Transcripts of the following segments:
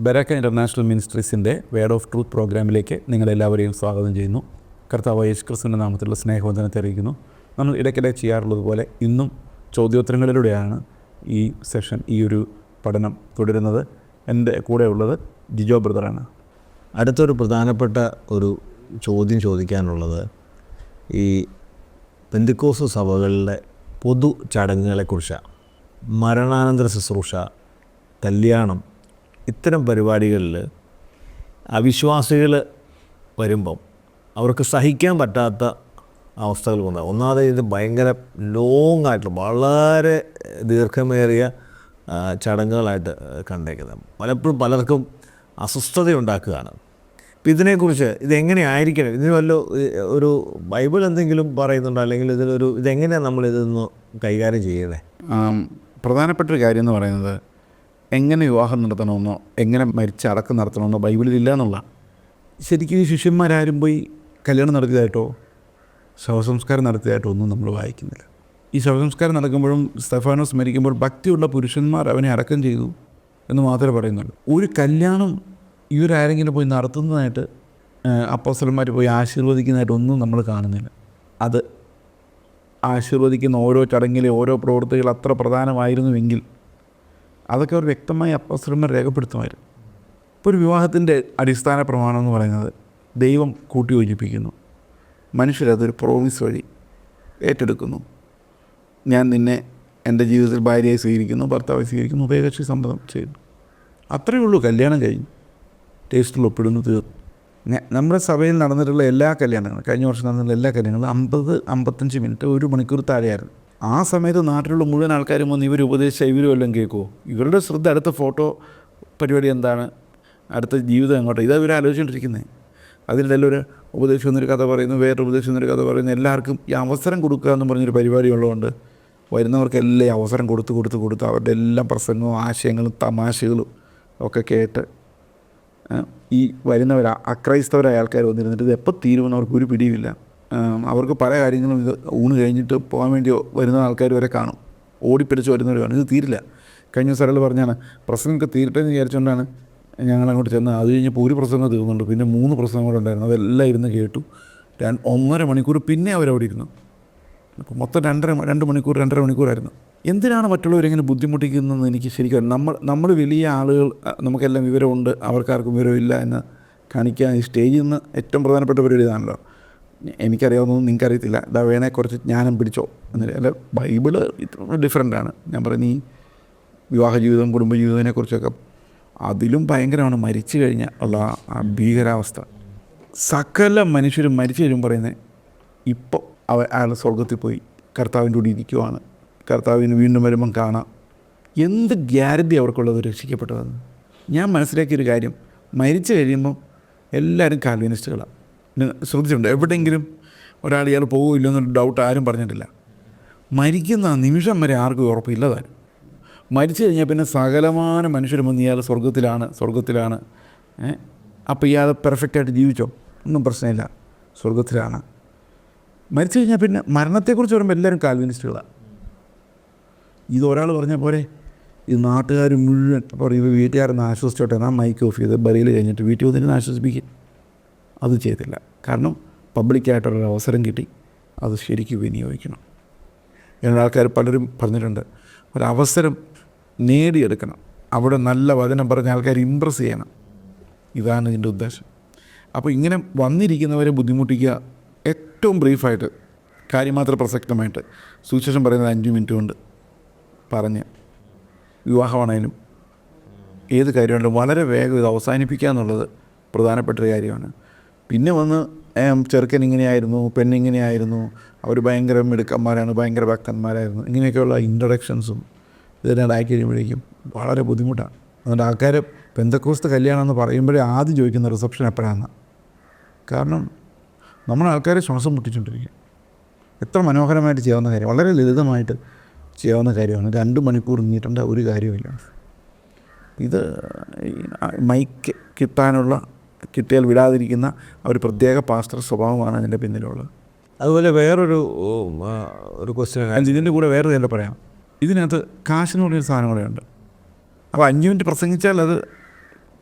ബരാക്ക international മിനിസ്ട്രീസിൻ്റെ word of truth പ്രോഗ്രാമിലേക്ക് നിങ്ങളെല്ലാവരെയും സ്വാഗതം ചെയ്യുന്നു. കർത്താവ് യേശു ക്രിസ്തുവിൻ്റെ നാമത്തിലുള്ള സ്നേഹവന്ദനത്തെ അറിയിക്കുന്നു. നമ്മൾ ഇടയ്ക്കിടെ ചെയ്യാറുള്ളതുപോലെ ഇന്നും ചോദ്യോത്തരങ്ങളിലൂടെയാണ് ഈ സെഷൻ, ഈ ഒരു പഠനം തുടരുന്നത്. എൻ്റെ കൂടെ ഉള്ളത് ജിജോ ബ്രദറാണ്. അടുത്തൊരു പ്രധാനപ്പെട്ട ഒരു ചോദ്യം ചോദിക്കാനുള്ളത് ഈ പെന്തക്കോസ്ത് സഭകളിലെ പൊതു ചടങ്ങുകളെക്കുറിച്ചാണ്. മരണാനന്തര ശുശ്രൂഷ, കല്യാണം, ഇത്തരം പരിപാടികളിൽ അവിശ്വാസികൾ വരുമ്പം അവർക്ക് സഹിക്കാൻ പറ്റാത്ത അവസ്ഥകൾ വന്നത്. ഒന്നാമത് ഇത് ഭയങ്കര ലോങ് ആയിട്ടുള്ള വളരെ ദീർഘമേറിയ ചടങ്ങുകളായിട്ട് കണ്ടേക്കുന്നത് പലപ്പോഴും പലർക്കും അസ്വസ്ഥതയുണ്ടാക്കുകയാണ്. അപ്പം ഇതിനെക്കുറിച്ച് ഇതെങ്ങനെയായിരിക്കണം, ഇതിന് വല്ല ഒരു ബൈബിൾ എന്തെങ്കിലും പറയുന്നുണ്ടോ, അല്ലെങ്കിൽ ഇതെങ്ങനെയാണ് നമ്മളിതൊന്ന് കൈകാര്യം ചെയ്യുന്നത്? പ്രധാനപ്പെട്ടൊരു കാര്യം എന്ന് പറയുന്നത് എങ്ങനെ വിവാഹം നടത്തണമെന്നോ എങ്ങനെ മരിച്ച അടക്കം നടത്തണമെന്നോ ബൈബിളിലില്ല എന്നുള്ള. ശരിക്കും ഈ ശിഷ്യന്മാരാരും പോയി കല്യാണം നടത്തിയതായിട്ടോ ശവസംസ്കാരം നടത്തിയതായിട്ടോ ഒന്നും നമ്മൾ വായിക്കുന്നില്ല. ഈ ശവസംസ്കാരം നടക്കുമ്പോഴും സ്തെഫാനോസ് മരിക്കുമ്പോൾ ഭക്തിയുള്ള പുരുഷന്മാർ അവനെ അടക്കം ചെയ്തു എന്ന് മാത്രമേ പറയുന്നുള്ളൂ. ഒരു കല്യാണം ഇവരാരെങ്കിലും പോയി നടത്തുന്നതായിട്ട് അപ്പോസ്തലന്മാർ പോയി ആശീർവദിക്കുന്നതായിട്ടൊന്നും നമ്മൾ കാണുന്നില്ല. അത് ആശീർവദിക്കുന്ന ഓരോ ചടങ്ങിലെ ഓരോ പ്രവൃത്തികൾ അത്ര പ്രധാനമായിരുന്നുവെങ്കിൽ അതൊക്കെ അവർ വ്യക്തമായി അപ്പോസ്തലന്മാർ രേഖപ്പെടുത്തുമായിരുന്നു. ഇപ്പോൾ ഒരു വിവാഹത്തിൻ്റെ അടിസ്ഥാന പ്രമാണം എന്ന് പറയുന്നത് ദൈവം കൂട്ടിയോജിപ്പിക്കുന്നു, മനുഷ്യരതൊരു പ്രോമിസ് വഴി ഏറ്റെടുക്കുന്നു. ഞാൻ നിന്നെ എൻ്റെ ജീവിതത്തിൽ ഭാര്യയായി സ്വീകരിക്കുന്നു, ഭർത്താവായി സ്വീകരിക്കുന്നു, ഉഭയകക്ഷി സമ്മതം ചെയ്യുന്നു. അത്രയേ ഉള്ളൂ. കല്യാണം കഴിഞ്ഞു, ടേസ്റ്റിൽ ഒപ്പിടുന്നു, തീർന്നു. നമ്മുടെ സഭയിൽ നടന്നിട്ടുള്ള എല്ലാ കല്യാണങ്ങളും, കഴിഞ്ഞ വർഷം നടന്നിട്ടുള്ള എല്ലാ കല്യാണങ്ങളും 50-55 മിനിറ്റ്, 1 മണിക്കൂർ താഴെയായിരുന്നു. ആ സമയത്ത് നാട്ടിലുള്ള മുഴുവൻ ആൾക്കാരും വന്ന് ഇവർ ഉപദേശിച്ച ഇവരും എല്ലാം കേൾക്കുമോ? ഇവരുടെ ശ്രദ്ധ അടുത്ത ഫോട്ടോ പരിപാടി എന്താണ്, അടുത്ത ജീവിതം എങ്ങോട്ട്, ഇതാ ഇവർ ആലോചിച്ചുകൊണ്ടിരിക്കുന്നത്. അതിനിടയിൽ ഒരു ഉപദേശം എന്നൊരു കഥ പറയുന്നു, വേറൊരു ഉപദേശം എന്നൊരു കഥ പറയുന്നു. എല്ലാവർക്കും ഈ അവസരം കൊടുക്കുക എന്ന് പറഞ്ഞൊരു പരിപാടി ഉള്ളതുകൊണ്ട് വരുന്നവർക്കെല്ലാം ഈ അവസരം കൊടുത്ത് അവരുടെ എല്ലാം പ്രസംഗവും ആശയങ്ങളും തമാശകളും ഒക്കെ കേട്ട് ഈ അക്രൈസ്തവരായ ആൾക്കാർ വന്നിരുന്നിട്ട് ഇത് എപ്പോൾ തീരുമെന്ന് അവർക്ക് ഒരു പിടിയുമില്ല. അവർക്ക് പല കാര്യങ്ങളും ഇത് ഊണ് കഴിഞ്ഞിട്ട് പോകാൻ വേണ്ടി വരുന്ന ആൾക്കാർ വരെ കാണും, ഓടിപ്പിടിച്ച് വരുന്നവർ കാണും. ഇത് തീരില്ല. കഴിഞ്ഞ ദിവസം ഒരാൾ പറഞ്ഞാണ് പ്രസംഗമൊക്കെ തീരട്ടെ എന്ന് വിചാരിച്ചുകൊണ്ടാണ് ഞങ്ങളങ്ങോട്ട് ചെന്ന്. അത് കഴിഞ്ഞപ്പോൾ ഒരു പ്രസംഗം തീർന്നുണ്ട്, പിന്നെ 3 പ്രസംഗം കൂടെ ഉണ്ടായിരുന്നു. അതെല്ലാം ഇരുന്ന് കേട്ടു. 1.5 മണിക്കൂർ പിന്നെ അവരവിടെ ഇരുന്നു. അപ്പോൾ മൊത്തം 2.5 മണിക്കൂറായിരുന്നു. എന്തിനാണ് മറ്റുള്ളവരെങ്ങനെ ബുദ്ധിമുട്ടിക്കുന്നതെന്ന് എനിക്ക് ശരിക്കും നമ്മൾ വലിയ ആളുകൾ, നമുക്കെല്ലാം വിവരമുണ്ട്, അവർക്കാർക്കും വിവരമില്ല എന്ന് കാണിക്കാൻ ഈ സ്റ്റേജിൽ നിന്ന് ഏറ്റവും പ്രധാനപ്പെട്ട പരിപാടി ഇതാണല്ലോ. എനിക്കറിയാവുന്നതൊന്നും നിങ്ങൾക്കറിയത്തില്ല, ഇതാ വേണേൽ കുറച്ച് ജ്ഞാനം പിടിച്ചോ എന്നില്ല. അല്ല, ബൈബിള് ഇത്ര ഡിഫറെൻ്റാണ്. ഞാൻ പറയുന്നത് ഈ വിവാഹ ജീവിതം, കുടുംബജീവിതത്തിനെക്കുറിച്ചൊക്കെ അതിലും ഭയങ്കരമാണ്. മരിച്ചു കഴിഞ്ഞാൽ ഉള്ള ആ ഭീകരാവസ്ഥ. സകല മനുഷ്യരും മരിച്ചു കഴിയുമ്പോൾ പറയുന്നത് ഇപ്പോൾ അയാൾ സ്വർഗത്തിൽ പോയി കർത്താവിൻ്റെ കൂടി ഇരിക്കുവാണ്, കർത്താവിന് വീണ്ടും വരുമ്പം കാണാം. എന്ത് ഗ്യാരണ്ടി അവർക്കുള്ളത് രക്ഷിക്കപ്പെട്ടതെന്ന്. ഞാൻ മനസ്സിലാക്കിയൊരു കാര്യം, മരിച്ചു കഴിയുമ്പം എല്ലാവരും കാൽവിനിസ്റ്റുകളാണ്. ശ്രദ്ധിച്ചിട്ടുണ്ട്? എവിടെയെങ്കിലും ഒരാൾ ഇയാൾ പോകില്ലോ എന്നൊരു ഡൗട്ട് ആരും പറഞ്ഞിട്ടില്ല. മരിക്കുന്ന നിമിഷം വരെ ആർക്കും ഉറപ്പില്ല താനും. മരിച്ചു കഴിഞ്ഞാൽ പിന്നെ സകലമാന മനുഷ്യരും വന്ന് ഇയാൾ സ്വർഗത്തിലാണ്. അപ്പോൾ ഇയാൾ പെർഫെക്റ്റായിട്ട് ജീവിച്ചോ? ഒന്നും പ്രശ്നമില്ല, സ്വർഗത്തിലാണ്. മരിച്ചു കഴിഞ്ഞാൽ പിന്നെ മരണത്തെക്കുറിച്ച് പറയുമ്പോൾ എല്ലാവരും കാൽവിനിസ്റ്റുകളാണ്. ഇതൊരാൾ പറഞ്ഞാൽ പോരെ, ഇത് നാട്ടുകാർ മുഴുവൻ പറയും വീട്ടുകാരെന്ന് ആശ്വസിച്ചോട്ടെ, എന്നാൽ മൈക്ക് ഓഫ് ചെയ്ത് ബറിയിൽ കഴിഞ്ഞിട്ട് വീട്ടിൽ വന്നിരുന്ന് ആശ്വസിപ്പിക്കും. അത് ചെയ്തില്ല. കാരണം പബ്ലിക്കായിട്ടുള്ളൊരു അവസരം കിട്ടി, അത് ശരിക്കും വിനിയോഗിക്കണം. എന്നാൽ ആൾക്കാർ പലരും പറഞ്ഞിട്ടുണ്ട്, ഒരവസരം നേടിയെടുക്കണം, അവിടെ നല്ല വചനം പറഞ്ഞ ആൾക്കാർ ഇമ്പ്രസ് ചെയ്യണം. ഇതാണ് ഇതിൻ്റെ ഉദ്ദേശം. അപ്പോൾ ഇങ്ങനെ വന്നിരിക്കുന്നവരെ ബുദ്ധിമുട്ടിക്കുക, ഏറ്റവും ബ്രീഫായിട്ട് കാര്യമാത്ര പ്രസക്തമായിട്ട് സുവിശേഷം പറയുന്നത് 5 മിനിറ്റ് കൊണ്ട് പറഞ്ഞ്, വിവാഹമാണേലും ഏത് കാര്യമാണെങ്കിലും വളരെ വേഗം ഇത് അവസാനിപ്പിക്കുക എന്നുള്ളത് പ്രധാനപ്പെട്ടൊരു കാര്യമാണ്. പിന്നെ വന്ന് ചെറുക്കൻ ഇങ്ങനെയായിരുന്നു, പെണ്ണിങ്ങനെയായിരുന്നു, അവർ ഭയങ്കര മിടുക്കന്മാരാണ്, ഭയങ്കര ഭക്തന്മാരായിരുന്നു, ഇങ്ങനെയൊക്കെയുള്ള ഇൻട്രൊഡക്ഷൻസും ഇതെല്ലാം ആയി കഴിയുമ്പോഴേക്കും വളരെ ബുദ്ധിമുട്ടാണ്. അതുകൊണ്ട് ആൾക്കാർ പെന്തക്കോസ്ത് കല്യാണം എന്ന് പറയുമ്പോഴേ ആദ്യം ചോദിക്കുന്ന റിസപ്ഷൻ എപ്പോഴാണ്. കാരണം നമ്മുടെ ആൾക്കാരെ ശ്വാസം മുട്ടിച്ചുകൊണ്ടിരിക്കുക. എത്ര മനോഹരമായിട്ട് ചെയ്യാവുന്ന കാര്യം, വളരെ ലളിതമായിട്ട് ചെയ്യാവുന്ന കാര്യമാണ്. 2 മണിക്കൂർ നീട്ടേണ്ട ഒരു കാര്യമില്ല. ഇത് മൈക്ക് കിട്ടിയാൽ വിടാതിരിക്കുന്ന ഒരു പ്രത്യേക പാസ്റ്റർ സ്വഭാവമാണ് അതിൻ്റെ പിന്നിലുള്ളത്. അതുപോലെ വേറൊരു ക്വസ്റ്റ്യൻ, ഇതിൻ്റെ കൂടെ വേറെ തന്നെ പറയാം. ഇതിനകത്ത് കാശിന് പറഞ്ഞൊരു സാധനം കൂടെ ഉണ്ട്. അപ്പോൾ 5 മിനിറ്റ് പ്രസംഗിച്ചാൽ അത്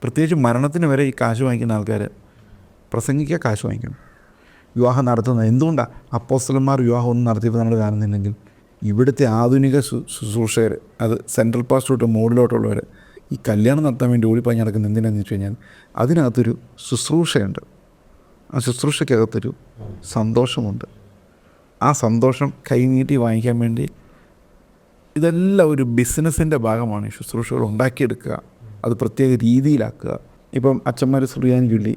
പ്രത്യേകിച്ച് മരണത്തിന് വരെ ഈ കാശ് വാങ്ങിക്കുന്ന ആൾക്കാർ പ്രസംഗിക്കുക കാശ് വാങ്ങിക്കണം. വിവാഹം നടത്തുന്നത് എന്തുകൊണ്ടാണ് അപ്പോസ്തലന്മാർ വിവാഹം ഒന്നും നടത്തിയപ്പോൾ നമ്മൾ കാണുന്നില്ലെങ്കിൽ ഇവിടുത്തെ ആധുനിക ശുശ്രൂഷകർ, അത് സെൻട്രൽ പാസ്റ്റ് തൊട്ട് മുകളിലോട്ടുള്ളവർ ഈ കല്യാണം നടത്താൻ വേണ്ടി ഓടിപ്പാഞ്ഞ് നടക്കുന്നത് എന്തിനാണെന്ന് വെച്ച് കഴിഞ്ഞാൽ അതിനകത്തൊരു ശുശ്രൂഷയുണ്ട്. ആ ശുശ്രൂഷയ്ക്കകത്തൊരു സന്തോഷമുണ്ട്. ആ സന്തോഷം കൈനീട്ടി വാങ്ങിക്കാൻ വേണ്ടി ഇതെല്ലാം ഒരു ബിസിനസ്സിൻ്റെ ഭാഗമാണ്. ഈ ശുശ്രൂഷകൾ ഉണ്ടാക്കിയെടുക്കുക, അത് പ്രത്യേക രീതിയിലാക്കുക. ഇപ്പം അച്ഛന്മാർ സുറിയാനി ചൊല്ലി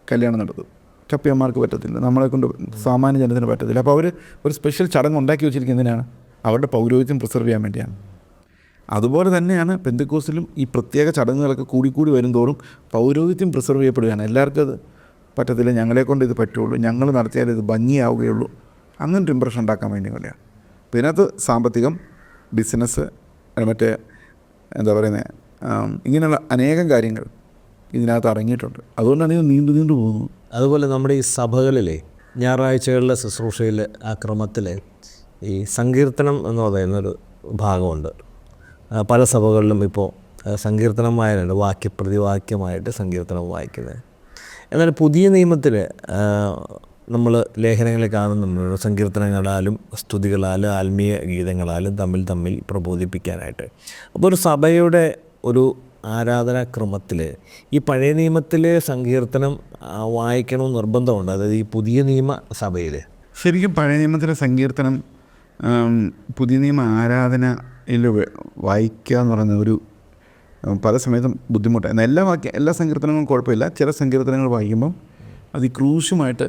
കല്യാണം നടത്തും, ചപ്പിയന്മാർക്ക് പറ്റത്തില്ല, നമ്മളെ കൊണ്ട് സാമാന്യ ജനത്തിന് പറ്റത്തില്ല. അപ്പോൾ അവർ ഒരു സ്പെഷ്യൽ ചടങ്ങ് ഉണ്ടാക്കി വെച്ചിരിക്കുന്നതിനാണ് അവരുടെ പൗരോഹിത്യം പ്രിസർവ് ചെയ്യാൻ വേണ്ടിയാണ്. അതുപോലെ തന്നെയാണ് പെന്തക്കോസ്തിലും ഈ പ്രത്യേക ചടങ്ങുകളൊക്കെ കൂടിക്കൂടി വരുന്തോറും പൗരോഹിത്യം പ്രിസർവ് ചെയ്യപ്പെടുകയാണ്. എല്ലാവർക്കും അത് പറ്റത്തില്ല, ഞങ്ങളെ കൊണ്ട് ഇത് പറ്റുള്ളൂ, ഞങ്ങൾ നടത്തിയാൽ ഇത് ഭംഗിയാവുകയുള്ളൂ, അങ്ങനൊരു ഇമ്പ്രഷൻ ഉണ്ടാക്കാൻ വേണ്ടി വേണ്ടിയാണ്. ഇതിനകത്ത് സാമ്പത്തികം, ബിസിനസ്, മറ്റേ എന്താ പറയുന്നത്, ഇങ്ങനെയുള്ള അനേകം കാര്യങ്ങൾ ഇതിനകത്ത് അടങ്ങിയിട്ടുണ്ട്. അതുകൊണ്ടാണ് ഇത് നീണ്ടു പോകുന്നത്. അതുപോലെ നമ്മുടെ ഈ സഭകളിലെ ഞായറാഴ്ചകളിലെ ശുശ്രൂഷയിൽ ആ ക്രമത്തിൽ ഈ സങ്കീർത്തനം എന്ന് പറയുന്നൊരു ഭാഗമുണ്ട്. പല സഭകളിലും ഇപ്പോൾ സങ്കീർത്തനം വായനയുണ്ട്, വാക്യപ്രതിവാക്യമായിട്ട് സങ്കീർത്തനം വായിക്കുന്നത്. എന്നാൽ പുതിയ നിയമത്തിൽ നമ്മൾ ലേഖനങ്ങളിൽ കാണുന്നുണ്ട് സങ്കീർത്തനങ്ങളാലും സ്തുതികളാലും ആത്മീയ ഗീതങ്ങളാലും തമ്മിൽ പ്രബോധിപ്പിക്കാനായിട്ട്. അപ്പോൾ ഒരു സഭയുടെ ഒരു ആരാധനാക്രമത്തിൽ ഈ പഴയ നിയമത്തിലെ സങ്കീർത്തനം വായിക്കണമെന്ന് നിർബന്ധമുണ്ട്. അതായത് ഈ പുതിയ നിയമ സഭയിൽ ശരിക്കും പഴയ നിയമത്തിലെ സങ്കീർത്തനം പുതിയ നിയമ ആരാധനയിൽ വായിക്കുക എന്ന് പറയുന്ന ഒരു പല സമയത്തും ബുദ്ധിമുട്ടാണ്. എന്നാൽ എല്ലാ സങ്കീർത്തനങ്ങളും കുഴപ്പമില്ല. ചില സങ്കീർത്തനങ്ങൾ വായിക്കുമ്പം അത് ഈ ക്രൂശുമായിട്ട്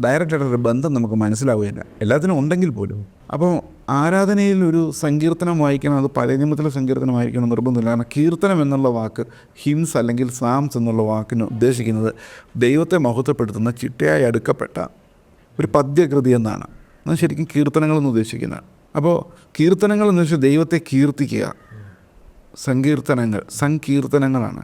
ഡയറക്റ്റായിട്ടൊരു ബന്ധം നമുക്ക് മനസ്സിലാവുകയില്ല, എല്ലാത്തിനും ഉണ്ടെങ്കിൽ പോലും. അപ്പോൾ ആരാധനയിൽ ഒരു സങ്കീർത്തനം വായിക്കണം, അത് പഴയ നിയമത്തിലെ സങ്കീർത്തനം വായിക്കണം നിർബന്ധമില്ല. കാരണം കീർത്തനം എന്നുള്ള വാക്ക് ഹിംസ് അല്ലെങ്കിൽ സാംസ് എന്നുള്ള വാക്കിന് ഉദ്ദേശിക്കുന്നത് ദൈവത്തെ മഹത്വപ്പെടുത്തുന്ന ചിട്ടയായി അടുക്കപ്പെട്ട ഒരു പദ്യകൃതി എന്നാണ്. അത് ശരിക്കും കീർത്തനങ്ങളെന്ന് ഉദ്ദേശിക്കുന്നത്. അപ്പോൾ കീർത്തനങ്ങൾ എന്ന് വെച്ചാൽ ദൈവത്തെ കീർത്തിക്കുക. സങ്കീർത്തനങ്ങളാണ്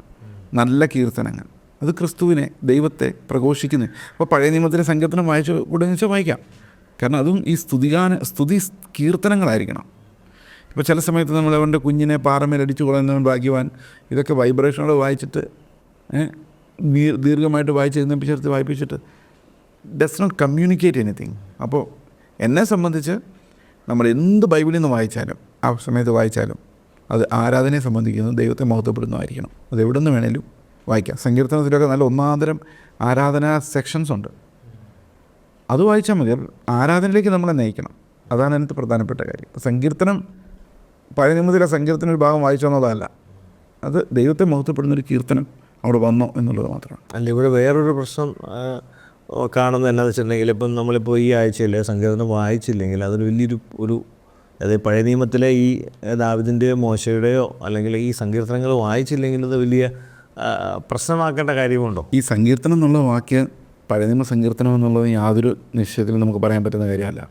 നല്ല കീർത്തനങ്ങൾ. അത് ക്രിസ്തുവിനെ, ദൈവത്തെ പ്രഘോഷിക്കുന്നത്. അപ്പോൾ പഴയ നിയമത്തിലെ സങ്കീർത്തനം വായിച്ച് കൂടെ വായിക്കാം. കാരണം അതും ഈ സ്തുതി കീർത്തനങ്ങളായിരിക്കണം. ഇപ്പോൾ ചില സമയത്ത് നമ്മൾ അവൻ്റെ കുഞ്ഞിനെ പാറമേലടിച്ചു കൊള്ളുന്നവൻ ഭാഗ്യവാൻ, ഇതൊക്കെ വൈബ്രേഷനോട് വായിച്ചിട്ട് ദീർഘമായിട്ട് വായിച്ച് എഴുന്നേപ്പിച്ചെടുത്ത് വായിപ്പിച്ചിട്ട് ഡസ് നോട്ട് കമ്മ്യൂണിക്കേറ്റ് എനിത്തിങ്. അപ്പോൾ എന്നെ സംബന്ധിച്ച് നമ്മൾ എന്ത് ബൈബിളിൽ നിന്ന് വായിച്ചാലും ആ സമയത്ത് വായിച്ചാലും അത് ആരാധനയെ സംബന്ധിക്കുന്നത് ദൈവത്തെ മഹത്വപ്പെടുന്നതായിരിക്കണം. അത് എവിടെ നിന്ന് വേണേലും വായിക്കാം. സങ്കീർത്തനത്തിലൊക്കെ നല്ല ഒന്നാന്തരം ആരാധനാ സെക്ഷൻസ് ഉണ്ട്, അത് വായിച്ചാൽ മതി. ആരാധനയിലേക്ക് നമ്മളെ നയിക്കണം, അതാണ് എനിക്ക് പ്രധാനപ്പെട്ട കാര്യം. സങ്കീർത്തനം പഴയ നിയമത്തിലെ സങ്കീർത്തനം ഒരു ഭാഗം വായിച്ചു വന്നതല്ല, അത് ദൈവത്തെ മഹത്വപ്പെടുന്നൊരു കീർത്തനം അവിടെ വന്നോ എന്നുള്ളത് മാത്രമാണ്. അല്ല, ഇവിടെ വേറൊരു പ്രശ്നം കാണുന്നത് എന്നാന്ന് വെച്ചിട്ടുണ്ടെങ്കിൽ, ഇപ്പം നമ്മളിപ്പോൾ ഈ ആഴ്ചയിൽ സങ്കീർത്തനം വായിച്ചില്ലെങ്കിൽ അതൊരു വലിയൊരു അതായത് പഴയ നിയമത്തിലെ ഈ ദാവീദിൻ്റെയോ മോശയുടെയോ അല്ലെങ്കിൽ ഈ സങ്കീർത്തനങ്ങൾ വായിച്ചില്ലെങ്കിൽ അത് വലിയ പ്രശ്നമാക്കേണ്ട കാര്യമുണ്ടോ? ഈ സങ്കീർത്തനം എന്നുള്ള വാക്ക് പഴയ നിയമ സങ്കീർത്തനം എന്നുള്ളത് യാതൊരു നിശ്ചയത്തിലും നമുക്ക് പറയാൻ പറ്റുന്ന കാര്യമല്ല.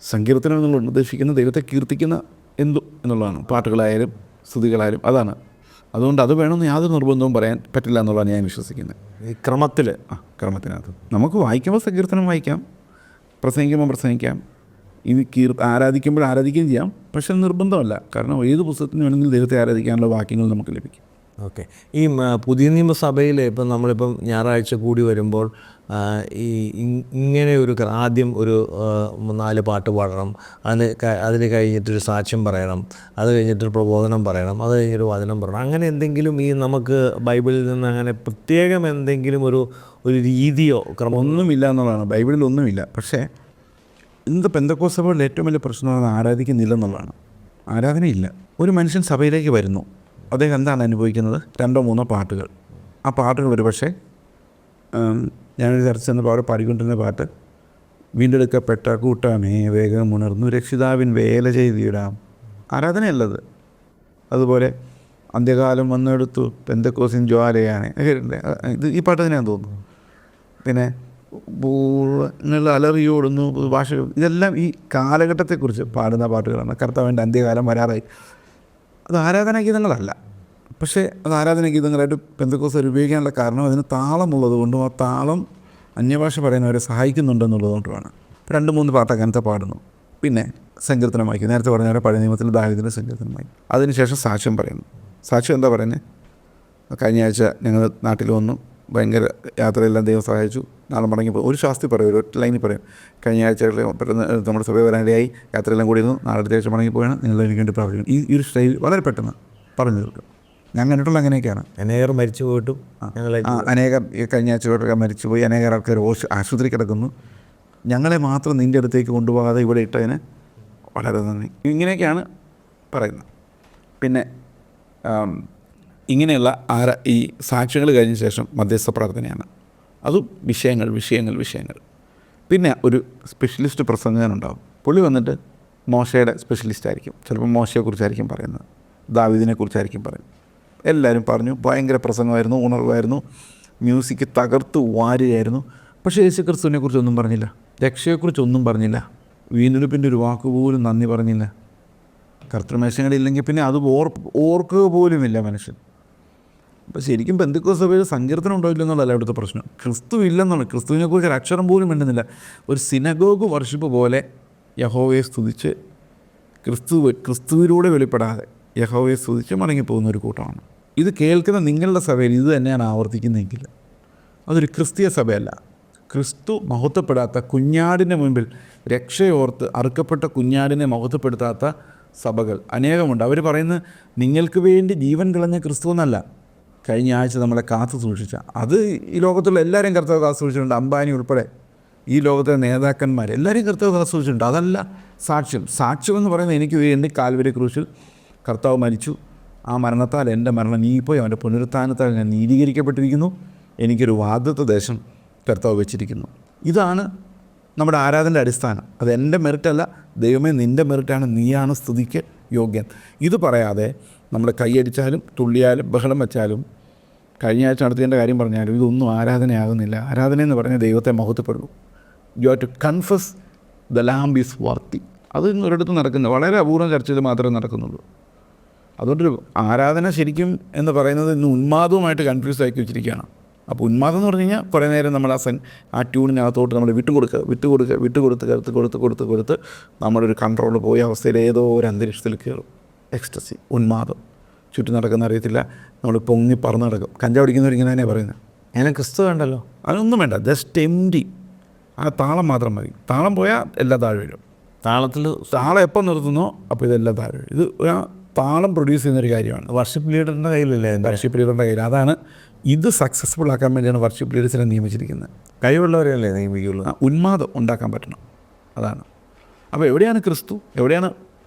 സങ്കീർത്തനം എന്നുള്ളത് ഉദ്ദേശിക്കുന്നത് ദൈവത്തെ കീർത്തിക്കുന്ന എന്നുള്ളതാണ്. പാട്ടുകളായാലും സ്തുതികളായാലും അതാണ്. അതുകൊണ്ട് അത് വേണമെന്ന് യാതൊരു നിർബന്ധവും പറയാൻ പറ്റില്ല എന്നുള്ളതാണ് ഞാൻ വിശ്വസിക്കുന്നത്. ഈ ക്രമത്തിൽ ക്രമത്തിനകത്ത് നമുക്ക് വായിക്കുമ്പോൾ സങ്കീർത്തനം വായിക്കാം, പ്രസംഗിക്കുമ്പോൾ പ്രസംഗിക്കാം, ഇനി ആരാധിക്കുമ്പോൾ ആരാധിക്കുകയും ചെയ്യാം. പക്ഷേ നിർബന്ധമല്ല. കാരണം ഏത് പുസ്തകത്തിന് വേണമെങ്കിലും ദൈവത്തെ ആരാധിക്കാനുള്ള വാക്യങ്ങൾ നമുക്ക് ലഭിക്കും. ഓക്കെ. ഈ പുതിയ നിയമസഭയിൽ ഇപ്പം നമ്മളിപ്പം ഞായറാഴ്ച കൂടി വരുമ്പോൾ ഈ ഇങ്ങനെ ആദ്യം ഒരു 4 പാട്ട് പാടണം, അതിന് കഴിഞ്ഞിട്ടൊരു സാക്ഷ്യം പറയണം, അത് കഴിഞ്ഞിട്ടൊരു പ്രബോധനം പറയണം, അത് കഴിഞ്ഞൊരു വചനം പറയണം, അങ്ങനെ എന്തെങ്കിലും ഈ നമുക്ക് ബൈബിളിൽ നിന്ന് അങ്ങനെ പ്രത്യേകം എന്തെങ്കിലും ഒരു രീതിയോ ക്രമം ഒന്നുമില്ല എന്നുള്ളതാണ്. ബൈബിളിൽ ഒന്നുമില്ല. പക്ഷേ ഇന്നത്തെ പെന്തക്കോസ്ത് സഭയുടെ ഏറ്റവും വലിയ പ്രശ്നം ആരാധിക്കുന്നില്ല എന്നുള്ളതാണ്. ആരാധനയില്ല. ഒരു മനുഷ്യൻ സഭയിലേക്ക് വരുന്നു, അദ്ദേഹം എന്താണ് അനുഭവിക്കുന്നത്? 2-3 പാട്ടുകൾ. ആ പാട്ടുകൾ ഒരുപക്ഷെ ഞാനൊരു ചർച്ച ചെന്നപ്പോൾ അവിടെ പാടിക്കൊണ്ടിരുന്ന പാട്ട്, വീണ്ടെടുക്കപ്പെട്ട കൂട്ടമേ വേഗം ഉണർന്നു രക്ഷിതാവിൻ വേല ചെയ്തിടാം. ആരാധനയല്ലത്. അതുപോലെ അന്ത്യകാലം വന്നെടുത്തു പെന്തക്കോസിൻ ജ്വാലയാണ്. ഇത് ഈ പാട്ട് തന്നെയാണെന്ന് തോന്നുന്നു. പിന്നെ അലറിയോടുന്നു ഭാഷ, ഇതെല്ലാം ഈ കാലഘട്ടത്തെക്കുറിച്ച് പാടുന്ന പാട്ടുകളാണ്. കർത്താവിൻ്റെ അന്ത്യകാലം വരാറായി. അത് ആരാധനാഗീതങ്ങളല്ല. പക്ഷേ അത് ആരാധനാഗീതങ്ങളായിട്ട് പെന്തക്കോസ്തുകാർ ഉപയോഗിക്കാനുള്ള കാരണം അതിന് താളമുള്ളത് കൊണ്ടും ആ താളം അന്യഭാഷ പറയുന്നവരെ സഹായിക്കുന്നുണ്ടെന്നുള്ളതുകൊണ്ടുമാണ്. 2-3 പാട്ട് അങ്ങനത്തെ പാടുന്നു. പിന്നെ സങ്കീർത്തനം വായിക്കും. നേരത്തെ പറഞ്ഞ പോലെ പഴയ നിയമത്തിൽ ദാവീദിൻ്റെ സങ്കീർത്തനം വായിക്കും. അതിനുശേഷം സാക്ഷ്യം പറയുന്നു. സാക്ഷ്യം എന്താ പറയുന്നത്? കഴിഞ്ഞ ആഴ്ച ഞങ്ങൾ നാട്ടിൽ വന്നു, ഭയങ്കര യാത്രയെല്ലാം ദൈവം സഹായിച്ചു. നാളെ മടങ്ങിപ്പോൾ ഒരു ശാസ്ത്രി പറയും, ഒരു ഒറ്റ ലൈനിൽ പറയും, കഴിഞ്ഞ ആഴ്ചകളിൽ പെട്ടെന്ന് നമ്മുടെ സഭയിൽ വരാനിടയായി, യാത്രയെല്ലാം കൂടി ഇരുന്നു, നാളെ അടുത്ത ആഴ്ച മടങ്ങിപ്പോയാണ്, നിങ്ങൾ എനിക്ക് വേണ്ടി പ്രാർത്ഥിക്കും. ഈ ഒരു സ്റ്റൈൽ വളരെ പെട്ടെന്ന് പറഞ്ഞു തീർക്കും. ഞാൻ കണ്ടിട്ടുള്ള അങ്ങനെയൊക്കെയാണ്. അനേകർ മരിച്ചു പോയിട്ടും അനേകം ഈ കഴിഞ്ഞ ആഴ്ചകളൊക്കെ മരിച്ചുപോയി, അനേകം ആൾക്കാർ ആശുപത്രി കിടക്കുന്നു. ഞങ്ങളെ മാത്രം നിൻ്റെ അടുത്തേക്ക് കൊണ്ടുപോകാതെ ഇവിടെ ഇട്ടതിന് വളരെ നന്ദി. ഇങ്ങനെയൊക്കെയാണ് പറയുന്നത്. പിന്നെ ഇങ്ങനെയുള്ള ഈ സാക്ഷ്യങ്ങൾ കഴിഞ്ഞ ശേഷം മധ്യസ്ഥ പ്രാർത്ഥനയാണ്. അതും വിഷയങ്ങൾ. പിന്നെ ഒരു സ്പെഷ്യലിസ്റ്റ് പ്രസംഗകനുണ്ടാവും. പുള്ളി വന്നിട്ട് മോശയുടെ സ്പെഷ്യലിസ്റ്റ് ആയിരിക്കും. ചിലപ്പോൾ മോശയെക്കുറിച്ചായിരിക്കും പറയുന്നത്, ദാവീദിനെക്കുറിച്ചായിരിക്കും പറയുന്നത്. എല്ലാവരും പറഞ്ഞു, ഭയങ്കര പ്രസംഗമായിരുന്നു, ഉണർവായിരുന്നു, മ്യൂസിക് തകർത്ത് വാരുകയായിരുന്നു. പക്ഷേ യേശു ക്രിസ്തുവിനെക്കുറിച്ചൊന്നും പറഞ്ഞില്ല, രക്ഷയെക്കുറിച്ചൊന്നും പറഞ്ഞില്ല, വീണ്ടെടുപ്പിൻ്റെ ഒരു വാക്കുപോലും നന്ദി പറഞ്ഞില്ല. കർത്തൃമേശങ്ങളില്ലെങ്കിൽ പിന്നെ അത് ഓർക്കുക പോലുമില്ല മനുഷ്യൻ. അപ്പോൾ ശരിക്കും പെന്തക്കോസ്ത് സഭയിൽ സങ്കീർത്തനം ഉണ്ടാവില്ല എന്നുള്ളതല്ല ഇവിടുത്തെ പ്രശ്നം. ക്രിസ്തു ഇല്ലെന്നുള്ള, ക്രിസ്തുവിനെക്കുറിച്ച് ഒരു അക്ഷരം പോലും മിണ്ടുന്നില്ല. ഒരു സിനഗോഗ് വർഷിപ്പ് പോലെ യഹോവയെ സ്തുതിച്ച് ക്രിസ്തുവിലൂടെ വെളിപ്പെടാതെ യഹോവയെ സ്തുതിച്ച് മടങ്ങിപ്പോകുന്ന ഒരു കൂട്ടമാണ്. ഇത് കേൾക്കുന്ന നിങ്ങളുടെ സഭയിൽ ഇത് തന്നെയാണ് ആവർത്തിക്കുന്നതെങ്കിൽ അതൊരു ക്രിസ്തീയ സഭയല്ല. ക്രിസ്തു മഹത്വപ്പെടാത്ത കുഞ്ഞാടിൻ്റെ മുൻപിൽ രക്ഷയോർത്ത് അറുക്കപ്പെട്ട കുഞ്ഞാടിനെ മഹത്വപ്പെടുത്താത്ത സഭകൾ അനേകമുണ്ട്. അവർ പറയുന്നത് നിങ്ങൾക്ക് വേണ്ടി ജീവൻ കളഞ്ഞ ക്രിസ്തു എന്നല്ല, കഴിഞ്ഞ ആഴ്ച നമ്മളെ കാത്തു സൂക്ഷിച്ച, അത് ഈ ലോകത്തുള്ള എല്ലാവരെയും കർത്താവ് കാത്തു സൂക്ഷിച്ചിട്ടുണ്ട്. അംബാനി ഉൾപ്പെടെ ഈ ലോകത്തെ നേതാക്കന്മാർ എല്ലാവരെയും കർത്താവ് കാത്തു സൂക്ഷിച്ചിട്ടുണ്ട്. അതല്ല സാക്ഷ്യം എന്ന് പറയുന്നത് എനിക്ക് വേണ്ടി കാൽവരി ക്രൂശിൽ കർത്താവ് മരിച്ചു, ആ മരണത്താൽ എൻ്റെ മരണം നീങ്ങിപ്പോയി, അവൻ്റെ പുനരുത്ഥാനത്താൽ ഞാൻ നീതീകരിക്കപ്പെട്ടിരിക്കുന്നു, എനിക്കൊരു വാഗ്ദത്ത ദേശം കർത്താവ് വെച്ചിരിക്കുന്നു. ഇതാണ് നമ്മുടെ ആരാധനയുടെ അടിസ്ഥാനം. അത് എൻ്റെ മെറിറ്റല്ല, ദൈവമേ നിൻ്റെ മെറിറ്റാണ്, നീയാണ് സ്തുതിക്ക് യോഗ്യൻ. ഇത് പറയാതെ നമ്മൾ കൈയടിച്ചാലും തുള്ളിയാലും ബഹളം വെച്ചാലും കഴിഞ്ഞ ആഴ്ച നടത്തേണ്ട കാര്യം പറഞ്ഞാലും ഇതൊന്നും ആരാധനയാകുന്നില്ല. ആരാധന എന്ന് പറഞ്ഞാൽ ദൈവത്തെ മഹത്വപ്പെടുന്നു. You have to confess the lamb is worthy. അത് ഒരിടത്തും നടക്കുന്നത് വളരെ അപൂർവം ചർച്ചയിൽ മാത്രമേ നടക്കുന്നുള്ളൂ. അതുകൊണ്ടൊരു ആരാധന ശരിക്കും എന്ന് പറയുന്നത് ഇന്ന് ഉന്മാദവുമായിട്ട് കൺഫ്യൂസ് ആക്കി വെച്ചിരിക്കുകയാണ്. അപ്പോൾ ഉന്മാദം എന്ന് പറഞ്ഞു കഴിഞ്ഞാൽ കുറേ നേരം നമ്മൾ ആ ട്യൂണിനകത്തോട്ട് നമ്മൾ വിട്ടുകൊടുത്ത് നമ്മുടെ ഒരു കൺട്രോൾ പോയ അവസ്ഥയിൽ ഏതോ ഒരു അന്തരീക്ഷത്തിൽ കയറും. എക്സ്റ്റസി, ഉന്മാദം, ചുറ്റും നടക്കുന്ന അറിയത്തില്ല, നമ്മൾ പൊങ്ങി പറന്ന് നടക്കും. കഞ്ചാവ് അടിക്കുന്നവരിങ്ങനെ തന്നെയാണ് പറയുന്നത്. അങ്ങനെ ക്രിസ്തു വേണ്ടല്ലോ, അതൊന്നും വേണ്ട, ജസ്റ്റ് എംറ്റി. ആ താളം മാത്രം മതി. താളം പോയാൽ എല്ലാം താഴെ വീഴും. താളം എപ്പം നിർത്തുന്നോ അപ്പോൾ ഇതെല്ലാം താഴെ വീഴും. ഇത് താളം പ്രൊഡ്യൂസ് ചെയ്യുന്നൊരു കാര്യമാണ്. വർഷിപ്പ് ലീഡറിൻ്റെ കയ്യിലല്ലേ? വർഷിപ്പ് ലീഡറിൻ്റെ കയ്യിൽ. അതാണ് ഇത് സക്സസ്ഫുൾ ആക്കാൻ വേണ്ടിയാണ് വർഷിപ്പ് ലീഡേഴ്സിനെ നിയമിച്ചിരിക്കുന്നത്. കഴിവുള്ളവരെയല്ലേ നിയമിക്കുള്ളൂ. ഉന്മാദം ഉണ്ടാക്കാൻ പറ്റണം, അതാണ്. അപ്പോൾ എവിടെയാണ് ക്രിസ്തു? എവിടെയാണ്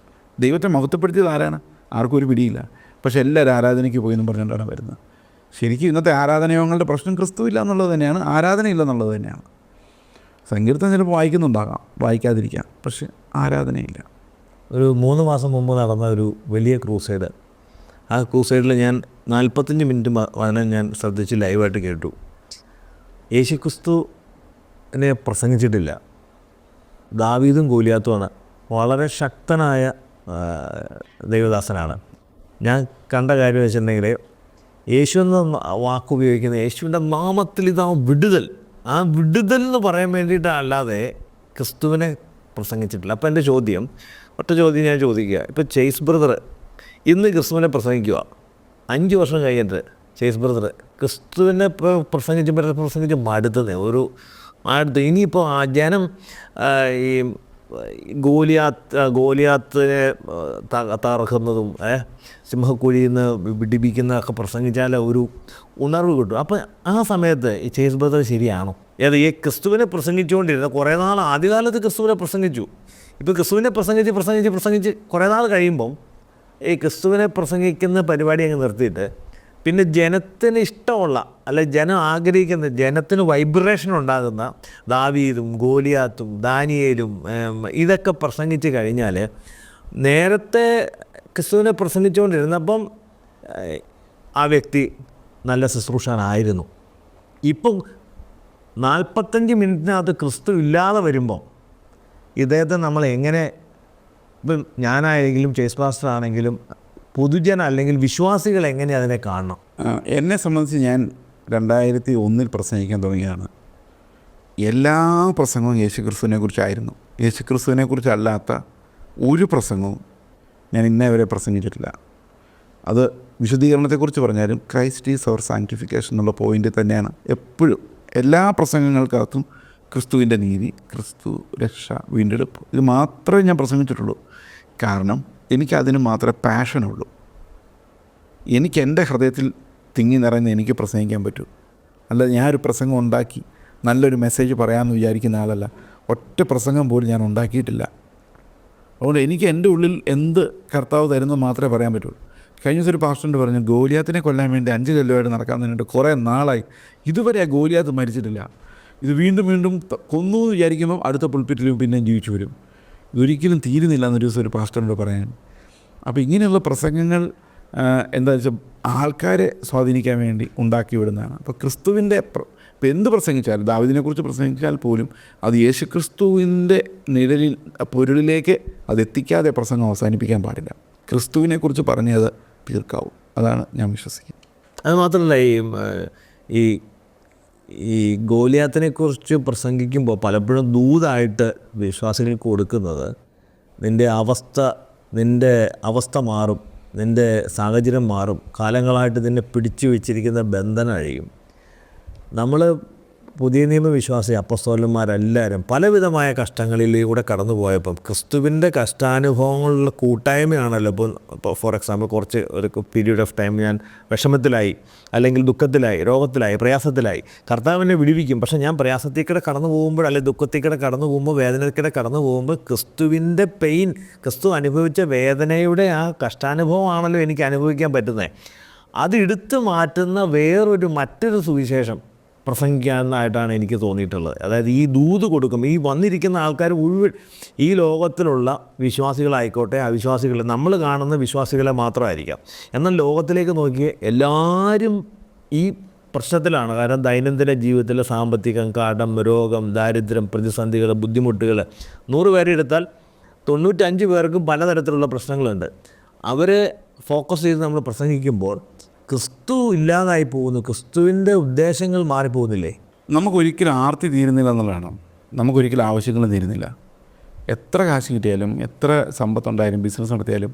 ദൈവത്തെ മഹത്വപ്പെടുത്തിയത്? ആരാണ്? ആർക്കും ഒരു പിടിയില്ല. പക്ഷേ എല്ലാവരും ആരാധനയ്ക്ക് പോയി എന്നും പറഞ്ഞുകൊണ്ടാണ് വരുന്നത്. ശരിക്കും ഇന്നത്തെ ആരാധനയോഗങ്ങളുടെ പ്രശ്നം ക്രിസ്തു ഇല്ല എന്നുള്ളത് തന്നെയാണ്, ആരാധന ഇല്ല എന്നുള്ളത് തന്നെയാണ്. സങ്കീർത്തനം ചിലപ്പോൾ വായിക്കുന്നുണ്ടാകാം, വായിക്കാതിരിക്കാം, പക്ഷേ ആരാധനയില്ല. ഒരു 3 മാസം മുമ്പ് നടന്ന ഒരു വലിയ ക്രൂസൈഡ്, ആ ക്രൂസൈഡിൽ ഞാൻ 45 മിനിറ്റ് വചനം ഞാൻ ശ്രദ്ധിച്ച് ലൈവായിട്ട് കേട്ടു. യേശുക്രിസ്തുവിനെ പ്രസംഗിച്ചിട്ടില്ല, ദാവീദും ഗോലിയാത്തുമാണ്. വളരെ ശക്തനായ ദൈവദാസനാണ്. ഞാൻ കണ്ട കാര്യം വെച്ചിട്ടുണ്ടെങ്കിൽ യേശു എന്ന വാക്ക് ഉപയോഗിക്കുന്ന യേശുവിൻ്റെ നാമത്തിൽ ഇതാ വിടുതൽ, ആ വിടുതൽ എന്ന് പറയാൻ വേണ്ടിയിട്ടല്ലാതെ ക്രിസ്തുവിനെ പ്രസംഗിച്ചിട്ടില്ല. അപ്പോൾ എൻ്റെ ഒറ്റ ചോദ്യം ഞാൻ ചോദിക്കുക, ഇപ്പോൾ ചേസ് ബ്രദർ ഇന്ന് ക്രിസ്തുവിനെ പ്രസംഗിക്കുക, 5 വർഷം കഴിഞ്ഞിട്ട് ചേസ് ബ്രദർ ക്രിസ്തുവിനെ പ്രസംഗിച്ച് മടുത്തത് ഇനിയിപ്പോൾ ആ ജനം ഈ ഗോലിയാത്തിനെ തകർക്കുന്നതും സിംഹക്കുഴിയിൽ നിന്ന് വിടിപ്പിക്കുന്നതൊക്കെ പ്രസംഗിച്ചാൽ ഒരു ഉണർവ് കിട്ടും. അപ്പം ആ സമയത്ത് ഈ ചേസ് ബ്രദർ ശരിയാണോ? ഈ ക്രിസ്തുവിനെ പ്രസംഗിച്ചുകൊണ്ടിരുന്ന കുറേ നാൾ ആദ്യകാലത്ത് ക്രിസ്തുവിനെ പ്രസംഗിച്ചു. ഇപ്പോൾ ക്രിസ്തുവിനെ പ്രസംഗിച്ച് കുറേ നാൾ കഴിയുമ്പം ഈ ക്രിസ്തുവിനെ പ്രസംഗിക്കുന്ന പരിപാടി അങ്ങ് നിർത്തിയിട്ട് പിന്നെ ജനത്തിന് ഇഷ്ടമുള്ള, അല്ലെ ജനം ആഗ്രഹിക്കുന്ന, ജനത്തിന് വൈബ്രേഷൻ ഉണ്ടാകുന്ന ദാവീദും ഗോലിയാത്തും ദാനിയേലും ഇതൊക്കെ പ്രസംഗിച്ച് കഴിഞ്ഞാൽ, നേരത്തെ ക്രിസ്തുവിനെ പ്രസംഗിച്ചുകൊണ്ടിരുന്നപ്പം ആ വ്യക്തി നല്ല ശുശ്രൂഷകനായിരുന്നു. ഇപ്പം 45 മിനിറ്റിനകത്ത് ക്രിസ്തു ഇല്ലാതെ വരുമ്പോൾ ഇദ്ദേഹത്തെ നമ്മൾ എങ്ങനെ, ഇപ്പം ഞാനായെങ്കിലും ചേസ് പാസ്റ്റർ ആണെങ്കിലും പൊതുജന അല്ലെങ്കിൽ വിശ്വാസികൾ എങ്ങനെ അതിനെ കാണണം? എന്നെ സംബന്ധിച്ച് ഞാൻ 2001 പ്രസംഗിക്കാൻ തുടങ്ങിയതാണ്. എല്ലാ പ്രസംഗവും യേശുക്രിസ്തുവിനെ കുറിച്ചായിരുന്നു. യേശുക്രിസ്തുവിനെ കുറിച്ചല്ലാത്ത ഒരു പ്രസംഗവും ഞാൻ ഇന്നേ വരെ പ്രസംഗിച്ചിട്ടില്ല. അത് വിശുദ്ധീകരണത്തെക്കുറിച്ച് പറഞ്ഞാലും ക്രൈസ്റ്റ് ഈസ് അവർ സാങ്ക്ടിഫിക്കേഷൻ എന്നുള്ള പോയിൻ്റ് തന്നെയാണ് എപ്പോഴും എല്ലാ പ്രസംഗങ്ങൾക്കകത്തും ക്രിസ്തുവിൻ്റെ നീതി, ക്രിസ്തു രക്ഷ, വീണ്ടെടുപ്പ്, ഇത് മാത്രമേ ഞാൻ പ്രസംഗിച്ചിട്ടുള്ളൂ. കാരണം എനിക്കതിന് മാത്രമേ പാഷനുള്ളൂ. എനിക്ക് എൻ്റെ ഹൃദയത്തിൽ തിങ്ങി നിറയുന്ന എനിക്ക് പ്രസംഗിക്കാൻ പറ്റൂ. അല്ലാതെ ഞാനൊരു പ്രസംഗം ഉണ്ടാക്കി നല്ലൊരു മെസ്സേജ് പറയാമെന്ന് വിചാരിക്കുന്ന ആളല്ല. ഒറ്റ പ്രസംഗം പോലും ഞാൻ ഉണ്ടാക്കിയിട്ടില്ല. അതുകൊണ്ട് എനിക്ക് എൻ്റെ ഉള്ളിൽ എന്ത് കർത്താവ് തരുന്നത് മാത്രമേ പറയാൻ പറ്റുള്ളൂ. കഴിഞ്ഞ ദിവസം ഒരു പാസ്റ്ററിൻ്റെ പറഞ്ഞു, ഗോലിയാത്തിനെ കൊല്ലാൻ വേണ്ടി 5 കല്ലുമായിട്ട് നടക്കാൻ നിന്നിട്ട് കുറേ നാളായി, ഇതുവരെ ആ ഗോലിയാത്ത് മരിച്ചിട്ടില്ല. ഇത് വീണ്ടും വീണ്ടും കൊന്നു എന്ന് വിചാരിക്കുമ്പം അടുത്ത പുൾപ്പിറ്റിലും പിന്നെയും ജീവിച്ചു വരും. ഇതൊരിക്കലും തീരുന്നില്ല എന്നൊരു ദിവസം ഒരു പാസ്റ്ററിനോട് പറയാൻ. അപ്പോൾ ഇങ്ങനെയുള്ള പ്രസംഗങ്ങൾ എന്താ വെച്ചാൽ ആൾക്കാരെ സ്വാധീനിക്കാൻ വേണ്ടി ഉണ്ടാക്കി വിടുന്നതാണ്. അപ്പോൾ ക്രിസ്തുവിൻ്റെ ഇപ്പോൾ എന്ത് പ്രസംഗിച്ചാലും, ദാവീദിനെക്കുറിച്ച് പ്രസംഗിച്ചാൽ പോലും അത് യേശു ക്രിസ്തുവിൻ്റെ നിഴലിൽ പൊരുളിലേക്ക് അത് എത്തിക്കാതെ പ്രസംഗം അവസാനിപ്പിക്കാൻ പാടില്ല. ക്രിസ്തുവിനെക്കുറിച്ച് പറഞ്ഞത് തീർക്കാവും. അതാണ് ഞാൻ വിശ്വസിക്കുന്നത്. അത് മാത്രമല്ല, ഈ ഈ ഗോലിയാത്തിനെക്കുറിച്ച് പ്രസംഗിക്കുമ്പോൾ പലപ്പോഴും ദൂതായിട്ട് വിശ്വാസികൾക്ക് കൊടുക്കുന്നത് നിൻ്റെ അവസ്ഥ മാറും, നിൻ്റെ സാഹചര്യം മാറും, കാലങ്ങളായിട്ട് നിന്നെ പിടിച്ചു വെച്ചിരിക്കുന്ന ബന്ധനം അഴിയും. നമ്മൾ പുതിയ നിയമ വിശ്വാസി അപ്പസ്തോലന്മാരെല്ലാവരും പലവിധമായ കഷ്ടങ്ങളിലൂടെ കടന്നു പോയപ്പം ക്രിസ്തുവിൻ്റെ കഷ്ടാനുഭവങ്ങളുടെ കൂട്ടായ്മയാണല്ലോ. ഇപ്പോൾ ഫോർ എക്സാമ്പിൾ ഒരു പീരീഡ് ഓഫ് ടൈം ഞാൻ വിഷമത്തിലായി, അല്ലെങ്കിൽ ദുഃഖത്തിലായി, രോഗത്തിലായി, പ്രയാസത്തിലായി. കർത്താവിനെ വിടുവിക്കും. പക്ഷേ ഞാൻ പ്രയാസത്തിൽക്കൂടെ കടന്നു പോകുമ്പോൾ, അല്ലെങ്കിൽ ദുഃഖത്തിൽക്കൂടെ കടന്നു പോകുമ്പോൾ, വേദനയ്ക്കൂടെ കടന്നു പോകുമ്പോൾ ക്രിസ്തുവിൻ്റെ പെയിൻ, ക്രിസ്തു അനുഭവിച്ച വേദനയുടെ ആ കഷ്ടാനുഭവമാണല്ലോ എനിക്ക് അനുഭവിക്കാൻ പറ്റുന്നത്. അത് എടുത്തു മാറ്റുന്ന മറ്റൊരു സുവിശേഷം പ്രസംഗിക്കാനായിട്ടാണ് എനിക്ക് തോന്നിയിട്ടുള്ളത്. അതായത് ഈ ദൂത് കൊടുക്കും, ഈ വന്നിരിക്കുന്ന ആൾക്കാർ മുഴുവൻ ഈ ലോകത്തിലുള്ള വിശ്വാസികളായിക്കോട്ടെ അവിശ്വാസികൾ, നമ്മൾ കാണുന്ന വിശ്വാസികളെ മാത്രമായിരിക്കാം. എന്നാൽ ലോകത്തിലേക്ക് നോക്കിയ എല്ലാവരും ഈ പ്രശ്നത്തിലാണ്. കാരണം ദൈനംദിന ജീവിതത്തിലെ സാമ്പത്തികം, കടം, രോഗം, ദാരിദ്ര്യം, പ്രതിസന്ധികൾ, ബുദ്ധിമുട്ടുകൾ, 100 പേരെ എടുത്താൽ 95 പേർക്കും പലതരത്തിലുള്ള പ്രശ്നങ്ങളുണ്ട്. അവരെ ഫോക്കസ് ചെയ്ത് നമ്മൾ പ്രസംഗിക്കുമ്പോൾ ക്രിസ്തു ഇല്ലാതായി പോകുന്നു, ക്രിസ്തുവിൻ്റെ ഉദ്ദേശങ്ങൾ മാറിപ്പോകുന്നില്ലേ? നമുക്കൊരിക്കലും ആർത്തി തീരുന്നില്ല എന്നുള്ളതാണ്. നമുക്കൊരിക്കലും ആവശ്യങ്ങളും തീരുന്നില്ല. എത്ര കാശ് കിട്ടിയാലും, എത്ര സമ്പത്തുണ്ടായാലും, ബിസിനസ് നടത്തിയാലും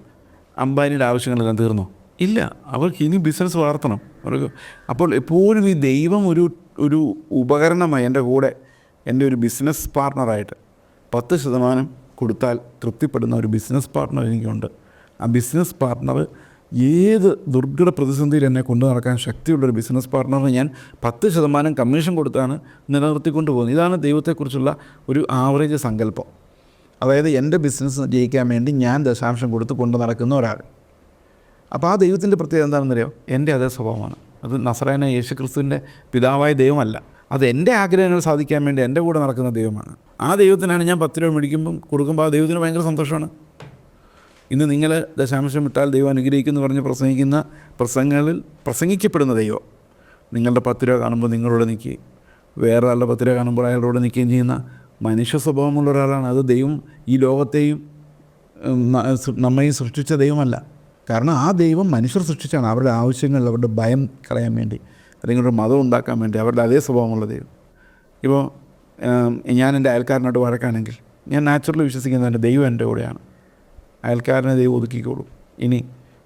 അംബാനിയുടെ ആവശ്യങ്ങളെല്ലാം തീർന്നോ? ഇല്ല. അവർക്ക് ഇനി ബിസിനസ് വളർത്തണം. അപ്പോൾ എപ്പോഴും ഈ ദൈവം ഒരു ഉപകരണമായി എൻ്റെ കൂടെ, എൻ്റെ ഒരു ബിസിനസ് പാർട്ണറായിട്ട് 10% കൊടുത്താൽ തൃപ്തിപ്പെടുന്ന ഒരു ബിസിനസ് പാർട്ണർ എനിക്കുണ്ട്. ആ ബിസിനസ് പാർട്ണർ ഏത് ദുർഘട പ്രതിസന്ധിയിൽ എന്നെ കൊണ്ടു നടക്കാൻ ശക്തിയുള്ളൊരു ബിസിനസ് പാർട്ണറിന് ഞാൻ 10% കമ്മീഷൻ കൊടുത്താണ് നിലനിർത്തിക്കൊണ്ട് പോകുന്നത്. ഇതാണ് ദൈവത്തെക്കുറിച്ചുള്ള ഒരു ആവറേജ് സങ്കല്പം. അതായത് എൻ്റെ ബിസിനസ് ജയിക്കാൻ വേണ്ടി ഞാൻ ദശാംശം കൊടുത്ത് കൊണ്ടു നടക്കുന്ന ഒരാൾ. അപ്പോൾ ആ ദൈവത്തിൻ്റെ പ്രത്യേകത എന്താണെന്നറിയാം? എൻ്റെ അതേ സ്വഭാവമാണ്. അത് നസറായനായ യേശു ക്രിസ്തുവിൻ്റെ പിതാവായ ദൈവമല്ല. അത് എൻ്റെ ആഗ്രഹങ്ങൾ സാധിക്കാൻ വേണ്ടി എൻ്റെ കൂടെ നടക്കുന്ന ദൈവമാണ്. ആ ദൈവത്തിനാണ് ഞാൻ 10 രൂപ മേടിക്കുമ്പം കൊടുക്കുമ്പോൾ ആ ദൈവത്തിന് ഭയങ്കര സന്തോഷമാണ്. ഇന്ന് നിങ്ങൾ ദശാംശം വിട്ടാൽ ദൈവം അനുഗ്രഹിക്കുമെന്ന് പറഞ്ഞ് പ്രസംഗിക്കുന്ന പ്രസംഗങ്ങളിൽ പ്രസംഗിക്കപ്പെടുന്ന ദൈവം നിങ്ങളുടെ 10 രൂപ കാണുമ്പോൾ നിങ്ങളോട് നിൽക്കുകയും വേറെ ആളുടെ 10 രൂപ കാണുമ്പോൾ അയാളോട് നിൽക്കുകയും ചെയ്യുന്ന മനുഷ്യ സ്വഭാവമുള്ള ഒരാളാണ്. അത് ദൈവം ഈ ലോകത്തെയും നമ്മയും സൃഷ്ടിച്ച ദൈവമല്ല. കാരണം ആ ദൈവം മനുഷ്യർ സൃഷ്ടിച്ചാണ് അവരുടെ ആവശ്യങ്ങൾ, അവരുടെ ഭയം കളയാൻ വേണ്ടി, അല്ലെങ്കിൽ ഒരു മതം ഉണ്ടാക്കാൻ വേണ്ടി അവരുടെ അതേ സ്വഭാവമുള്ള ദൈവം. ഇപ്പോൾ ഞാൻ എൻ്റെ അയൽക്കാരനോട് വഴക്കാണെങ്കിൽ ഞാൻ നാച്ചുറലി വിശ്വസിക്കുന്നതിൻ്റെ ദൈവം എൻ്റെ കൂടെയാണ്. അയൽക്കാരനെ ദൈവം ഒതുക്കിക്കോളും. ഇനി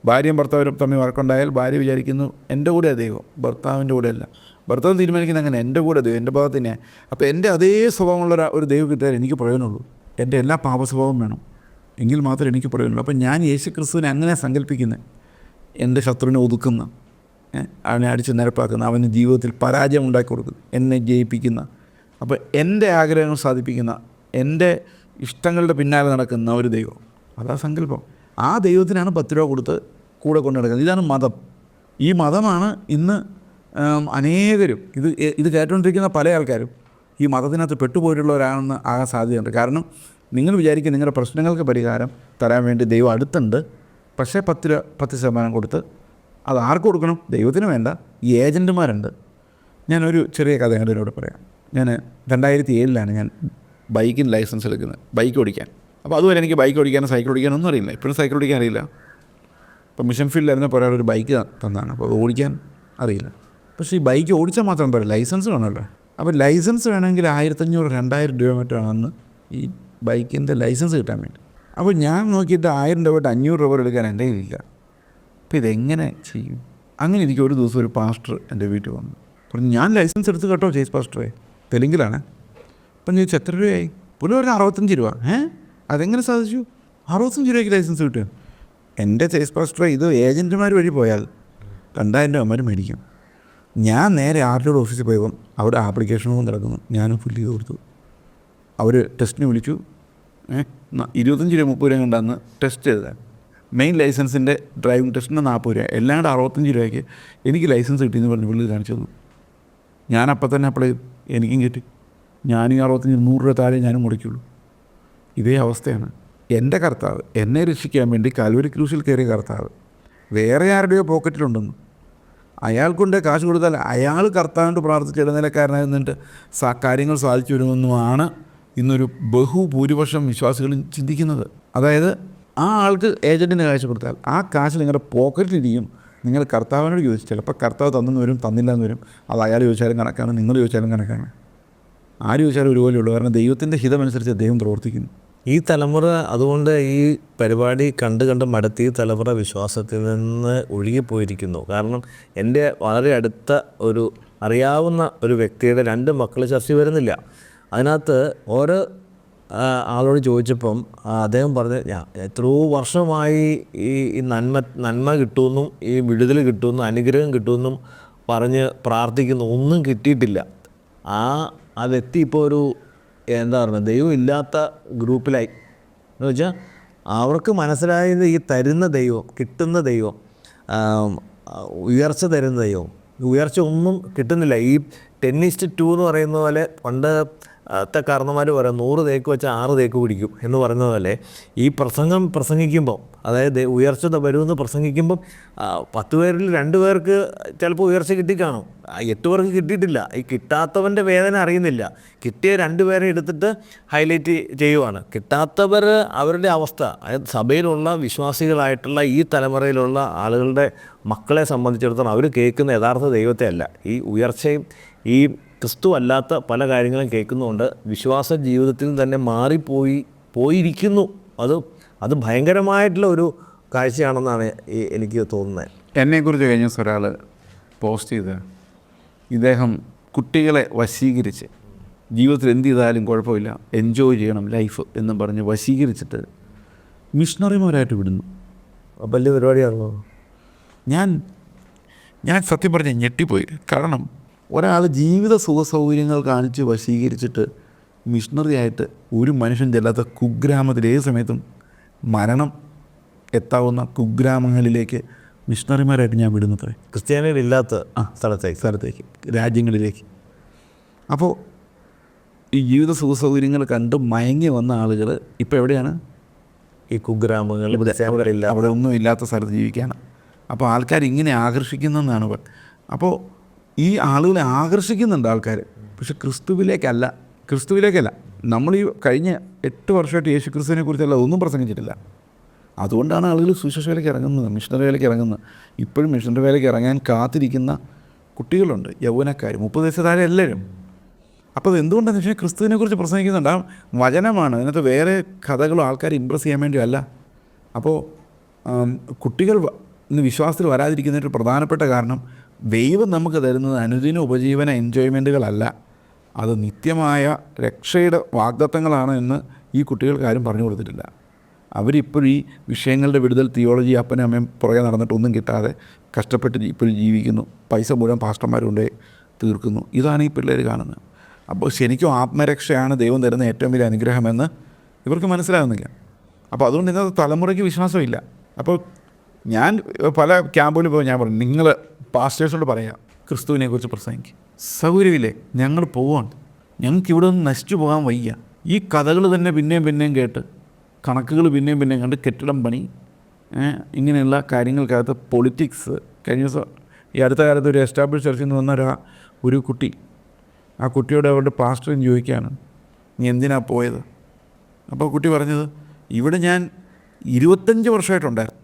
ഭാര്യയും ഭർത്താവും തമ്മിൽ വഴക്കുണ്ടായാൽ ഭാര്യ വിചാരിക്കുന്നു എൻ്റെ കൂടെയാണ് ദൈവം, ഭർത്താവിൻ്റെ കൂടെയല്ല. ഭർത്താവ് തീരുമാനിക്കുന്നത് അങ്ങനെ, എൻ്റെ കൂടെ ദൈവം, എൻ്റെ ഭാഗത്ത് തന്നെയാണ്. അപ്പോൾ എൻ്റെ അതേ സ്വഭാവമുള്ള ഒരു ദൈവം കിട്ടിയാൽ എനിക്ക് പ്രയോജനമുള്ളൂ. എൻ്റെ എല്ലാ പാപസ്വഭാവം വേണം, എങ്കിൽ മാത്രമേ എനിക്ക് പ്രയോജനമുള്ളൂ. അപ്പോൾ ഞാൻ യേശു ക്രിസ്തുവിനെ അങ്ങനെ സങ്കല്പിക്കുന്നത്, എൻ്റെ ശത്രുവിനെ ഒതുക്കുന്ന, അവനെ അടിച്ച് നിരപ്പാക്കുന്ന, അവന് ജീവിതത്തിൽ പരാജയം ഉണ്ടാക്കി കൊടുക്കുന്ന, എന്നെ ജയിപ്പിക്കുന്ന, അപ്പോൾ എൻ്റെ ആഗ്രഹങ്ങൾ സാധിപ്പിക്കുന്ന, എൻ്റെ ഇഷ്ടങ്ങളുടെ പിന്നാലെ നടക്കുന്ന ഒരു ദൈവം. അതാ സങ്കല്പം. ആ ദൈവത്തിനാണ് 10 രൂപ കൊടുത്ത് കൂടെ കൊണ്ടു നടക്കുന്നത്. ഇതാണ് മതം. ഈ മതമാണ് ഇന്ന് അനേകരും ഇത് കേട്ടുകൊണ്ടിരിക്കുന്ന പല ആൾക്കാരും ഈ മതത്തിനകത്ത് പെട്ടുപോയിട്ടുള്ളവരാണെന്ന് ആകാൻ സാധ്യതയുണ്ട്. കാരണം നിങ്ങൾ വിചാരിക്കുക നിങ്ങളുടെ പ്രശ്നങ്ങൾക്ക് പരിഹാരം തരാൻ വേണ്ടി ദൈവം അടുത്തുണ്ട്. പക്ഷേ 10% കൊടുത്ത് അത് ആർക്ക് കൊടുക്കണം? ദൈവത്തിന് വേണ്ട, ഈ ഏജൻറ്റുമാരുണ്ട്. ഞാനൊരു ചെറിയ കഥ എന്നോട് പറയാം. ഞാൻ 2007 ഞാൻ ബൈക്കിന് ലൈസൻസ് എടുക്കുന്നത്, ബൈക്ക് ഓടിക്കാൻ. അപ്പോൾ അതുവരെ എനിക്ക് ബൈക്ക് ഓടിക്കാനും സൈക്കിൾ ഓടിക്കാനും ഒന്നും അറിയില്ല. ഇപ്പോഴും സൈക്കിൾ ഓടിക്കാൻ അറിയില്ല. ഇപ്പോൾ മിഷൻ ഫീൽഡിലായിരുന്നപ്പോൾ ഒരാളൊരു ബൈക്ക് തന്നാണ്, അപ്പോൾ അത് ഓടിക്കാൻ അറിയില്ല. പക്ഷേ ഈ ബൈക്ക് ഓടിച്ചാൽ മാത്രം പോരാ, ലൈസൻസ് വേണമല്ലോ. അപ്പോൾ ലൈസൻസ് വേണമെങ്കിൽ 1500-2000 രൂപ മറ്റാണെന്ന് ഈ ബൈക്കിൻ്റെ ലൈസൻസ് കിട്ടാൻ വേണ്ടി. അപ്പോൾ ഞാൻ നോക്കിയിട്ട് 1000 രൂപ തൊട്ട് 500 രൂപ എടുക്കാൻ എൻ്റെ കയ്യിലില്ല. അപ്പോൾ ഇതെങ്ങനെ ചെയ്യും? അങ്ങനെ എനിക്ക് ഒരു ദിവസം ഒരു പാസ്റ്റർ എൻ്റെ വീട്ടിൽ വന്നു പറഞ്ഞു, ഞാൻ ലൈസൻസ് എടുത്ത് കേട്ടോ ചേസ് പാസ്റ്ററെ, തെലുങ്കിലാണ്. അപ്പം ചോദിച്ചു എത്ര രൂപയായി? പുള്ളി പറഞ്ഞ 65 രൂപ. അതെങ്ങനെ സാധിച്ചു? 65 രൂപയ്ക്ക് ലൈസൻസ് കിട്ടുക? എൻ്റെ ചേസ് പാസ്റ്ററെ, ഇത് ഏജൻറ്റുമാർ വഴി പോയാൽ 2000 രൂപ അവന്മാർ മേടിക്കും. ഞാൻ നേരെ ആർടിഒ ഓഫീസിൽ പോയപ്പം അവിടെ ആപ്ലിക്കേഷനും കിടക്കുന്നു, ഞാനും ഫില്ല് ചെയ്ത് കൊടുത്തു. അവർ ടെസ്റ്റിന് വിളിച്ചു. 25 രൂപ 30 രൂപ കണ്ടന്ന് ടെസ്റ്റ് ചെയ്താൽ മെയിൻ ലൈസൻസിൻ്റെ ഡ്രൈവിംഗ് ടെസ്റ്റിന് 40 രൂപ, എല്ലാണ്ട് 65 രൂപയ്ക്ക് എനിക്ക് ലൈസൻസ് കിട്ടിയെന്ന് പറഞ്ഞ് പുള്ളി കാണിച്ചു തന്നു. ഞാനപ്പം തന്നെ അപ്ലൈ ചെയ്തു, എനിക്കും കിട്ടി. ഞാനും 65 100 രൂപ താഴെ ഞാനും മുടക്കുള്ളൂ. ഇതേ അവസ്ഥയാണ്. എൻ്റെ കർത്താവ് എന്നെ രക്ഷിക്കാൻ വേണ്ടി കാൽവരി ക്രൂശിൽ കയറിയ കർത്താവ് വേറെ ആരുടെയോ പോക്കറ്റിലുണ്ടെന്ന്, അയാൾക്കൊണ്ട് കാശ് കൊടുത്താൽ അയാൾ കർത്താവിൻ്റെ പ്രാർത്ഥിച്ച് ഇടനിലക്കാരനായി നിന്നിട്ട് കാര്യങ്ങൾ സാധിച്ചു വരുമെന്നുമാണ് ഇന്നൊരു ബഹുഭൂരിപക്ഷം വിശ്വാസികളും ചിന്തിക്കുന്നത്. അതായത് ആ ആൾക്ക് ഏജൻറ്റിന് കാശ് കൊടുത്താൽ ആ കാശ് നിങ്ങളുടെ പോക്കറ്റിലിരിക്കും. നിങ്ങൾ കർത്താവിനോട് ചോദിച്ചു, ചിലപ്പോൾ കർത്താവ് തന്നെന്ന് വരും, തന്നില്ല എന്ന് വരും. അത് അയാൾ ചോദിച്ചാലും കണക്കാണ്, നിങ്ങൾ ചോദിച്ചാലും കണക്കാണ്. ആര് ചോദിച്ചാലും ഒരുപോലെ ഉള്ളൂ. കാരണം ദൈവത്തിൻ്റെ ഹിതമനുസരിച്ച് ദൈവം പ്രവർത്തിക്കുന്നു. ഈ തലമുറ അതുകൊണ്ട് ഈ പരിപാടി കണ്ട് മടുത്ത് ഈ തലമുറ വിശ്വാസത്തിൽ നിന്ന് ഒഴുകിപ്പോയിരിക്കുന്നു. കാരണം എൻ്റെ വളരെ അടുത്ത ഒരു അറിയാവുന്ന ഒരു വ്യക്തിയുടെ 2 മക്കൾ ചർച്ച വരുന്നില്ല. അതിനകത്ത് ഓരോ ആളോട് ചോദിച്ചപ്പം അദ്ദേഹം പറഞ്ഞ് എത്രയോ വർഷമായി ഈ നന്മ കിട്ടുമെന്നും ഈ വിടുതൽ കിട്ടുമെന്നും അനുഗ്രഹം കിട്ടുമെന്നും പറഞ്ഞ് പ്രാർത്ഥിക്കുന്നു, ഒന്നും കിട്ടിയിട്ടില്ല. ആ വ്യക്തി ഇപ്പോൾ ഒരു എന്താ പറയുക, ദൈവം ഇല്ലാത്ത ഗ്രൂപ്പിലായി എന്ന് വെച്ചാൽ അവർക്ക് മനസ്സിലായത് ഈ തരുന്ന ദൈവം, കിട്ടുന്ന ദൈവം, ഉയർച്ച തരുന്ന ദൈവം, ഉയർച്ച ഒന്നും കിട്ടുന്നില്ല. ഈ 10:2 എന്ന് പറയുന്ന പോലെ പണ്ടത്തെ കാരണന്മാർ പറയാം 100 തേക്ക് വെച്ചാൽ 6 തേക്ക് പിടിക്കും എന്ന് പറയുന്ന പോലെ ഈ പ്രസംഗിക്കുമ്പോൾ, അതായത് ഉയർച്ച വരുമെന്ന് പ്രസംഗിക്കുമ്പം 10 പേരിൽ 2 പേർക്ക് ചിലപ്പോൾ ഉയർച്ച കിട്ടിക്കാണും, 8 പേർക്ക് കിട്ടിയിട്ടില്ല. ഈ കിട്ടാത്തവൻ്റെ വേദന അറിയുന്നില്ല. കിട്ടിയ 2 പേരെ എടുത്തിട്ട് ഹൈലൈറ്റ് ചെയ്യുവാണ്. കിട്ടാത്തവർ അവരുടെ അവസ്ഥ, അതായത് സഭയിലുള്ള വിശ്വാസികളായിട്ടുള്ള ഈ തലമുറയിലുള്ള ആളുകളുടെ മക്കളെ സംബന്ധിച്ചിടത്തോളം അവർ കേൾക്കുന്ന യഥാർത്ഥ ദൈവത്തെ അല്ല, ഈ ഉയർച്ചയും ഈ ക്രിസ്തു അല്ലാത്ത പല കാര്യങ്ങളും കേൾക്കുന്നതുകൊണ്ട് വിശ്വാസ ജീവിതത്തിൽ തന്നെ പോയിരിക്കുന്നു. അത് ഭയങ്കരമായിട്ടുള്ള ഒരു കാഴ്ചയാണെന്നാണ് എനിക്ക് തോന്നുന്നത്. എന്നെക്കുറിച്ച് കഴിഞ്ഞ ദിവസം ഒരാൾ പോസ്റ്റ് ചെയ്ത്, ഇദ്ദേഹം കുട്ടികളെ വശീകരിച്ച് ജീവിതത്തിൽ എന്ത് ചെയ്താലും കുഴപ്പമില്ല, എൻജോയ് ചെയ്യണം ലൈഫ് എന്നും പറഞ്ഞ് വശീകരിച്ചിട്ട് മിഷണറിമാരായിട്ട് വിടുന്നു. വലിയ പരിപാടിയാണല്ലോ. ഞാൻ സത്യം പറഞ്ഞ് ഞെട്ടിപ്പോയി. കാരണം ഒരാൾ ജീവിത സുഖസൗകര്യങ്ങൾ കാണിച്ച് വശീകരിച്ചിട്ട് മിഷണറി ആയിട്ട് ഒരു മനുഷ്യൻ ചെല്ലാത്ത കുഗ്രാമത്തിൽ ഏത് സമയത്തും മരണം എത്താവുന്ന കുഗ്രാമങ്ങളിലേക്ക് മിഷണറിമാരായിട്ട് ഞാൻ വിടുന്നത്രേ, ക്രിസ്ത്യാനികളില്ലാത്ത സ്ഥലത്തേക്ക് രാജ്യങ്ങളിലേക്ക്. അപ്പോൾ ഈ ജീവിത സുഖസൗകര്യങ്ങൾ കണ്ട് മയങ്ങി വന്ന ആളുകൾ ഇപ്പോൾ എവിടെയാണ്? ഈ കുഗ്രാമങ്ങളിൽ അവിടെ ഒന്നും ഇല്ലാത്ത സ്ഥലത്ത് ജീവിക്കുകയാണ്. അപ്പോൾ ആൾക്കാർ ഇങ്ങനെ ആകർഷിക്കുന്നതെന്നാണ്. അപ്പോൾ ഈ ആളുകളെ ആകർഷിക്കുന്നുണ്ട് ആൾക്കാർ, പക്ഷെ ക്രിസ്തുവിലേക്കല്ല. നമ്മൾ ഈ കഴിഞ്ഞ 8 വർഷമായിട്ട് യേശു ക്രിസ്തുവിനെ കുറിച്ചല്ല ഒന്നും പ്രസംഗിച്ചിട്ടില്ല. അതുകൊണ്ടാണ് ആളുകൾ സുവിശേഷ വേലയ്ക്ക് ഇറങ്ങുന്നത്, മിഷണറി വേലയ്ക്ക് ഇറങ്ങുന്നത്. ഇപ്പോഴും മിഷണറി വേലയ്ക്ക് ഇറങ്ങാൻ കാത്തിരിക്കുന്ന കുട്ടികളുണ്ട്, യൗവനക്കാർ, 30 വയസ്സ് താഴെ എല്ലാവരും. അപ്പോൾ അത് എന്തുകൊണ്ടാണെന്ന് വെച്ചാൽ ക്രിസ്തുവിനെക്കുറിച്ച് പ്രസംഗിക്കുന്നുണ്ട്. ആ വചനമാണ്, അതിനകത്ത് വേറെ കഥകളോ ആൾക്കാരെ ഇമ്പ്രസ് ചെയ്യാൻ വേണ്ടിയല്ല. അപ്പോൾ കുട്ടികൾ ഇന്ന് വിശ്വാസത്തിൽ വരാതിരിക്കുന്നതിന് പ്രധാനപ്പെട്ട കാരണം ദൈവം നമുക്ക് തരുന്നത് അനുദിന ഉപജീവന എൻജോയ്മെൻറ്റുകളല്ല, അത് നിത്യമായ രക്ഷയുടെ വാഗ്ദത്തങ്ങളാണ് എന്ന് ഈ കുട്ടികൾക്ക് ആരും പറഞ്ഞു കൊടുത്തിട്ടില്ല. അവരിപ്പോഴും ഈ വിഷയങ്ങളുടെ വിടുതൽ തിയോളജി അപ്പനും അമ്മയും പുറകെ നടന്നിട്ടൊന്നും കിട്ടാതെ കഷ്ടപ്പെട്ട് ഇപ്പോഴും ജീവിക്കുന്നു. പൈസ മുഴുവൻ പാസ്റ്റർമാർ കൊണ്ടേ തീർക്കുന്നു. ഇതാണ് ഈ പിള്ളേർ കാണുന്നത്. അപ്പോൾ ശരിക്കും ആത്മരക്ഷയാണ് ദൈവം തരുന്ന ഏറ്റവും വലിയ അനുഗ്രഹമെന്ന് ഇവർക്ക് മനസ്സിലാകുന്നില്ല. അപ്പോൾ അതുകൊണ്ട് ഇന്നത്തെ തലമുറയ്ക്ക് വിശ്വാസമില്ല. അപ്പോൾ ഞാൻ പല ക്യാമ്പുകളിൽ പോയി ഞാൻ പറഞ്ഞു, നിങ്ങൾ പാസ്റ്റേഴ്സോട് പറയാം ക്രിസ്തുവിനെക്കുറിച്ച് പ്രസംഗിക്കും. സൗകര്യമില്ലേ? ഞങ്ങൾ പോവാണ്, ഞങ്ങൾക്ക് ഇവിടെ നിന്ന് നശിച്ചു പോകാൻ വയ്യ. ഈ കഥകൾ തന്നെ പിന്നെയും കേട്ട്, കണക്കുകൾ പിന്നെയും കണ്ട്, കെട്ടിടം പണി, ഇങ്ങനെയുള്ള കാര്യങ്ങൾക്കകത്ത് പൊളിറ്റിക്സ്. കഴിഞ്ഞ ദിവസം ഈ അടുത്ത കാലത്ത് ഒരു എസ്റ്റാബ്ലിഷ് ചർച്ചിൽ നിന്ന് വന്ന ഒരു കുട്ടി, ആ കുട്ടിയോട് അവരുടെ പാസ്റ്ററിന് ചോദിക്കുകയാണ്, നീ എന്തിനാ പോയത്? അപ്പോൾ കുട്ടി പറഞ്ഞത്, ഇവിടെ ഞാൻ 25 വർഷമായിട്ടുണ്ടായിരുന്നു,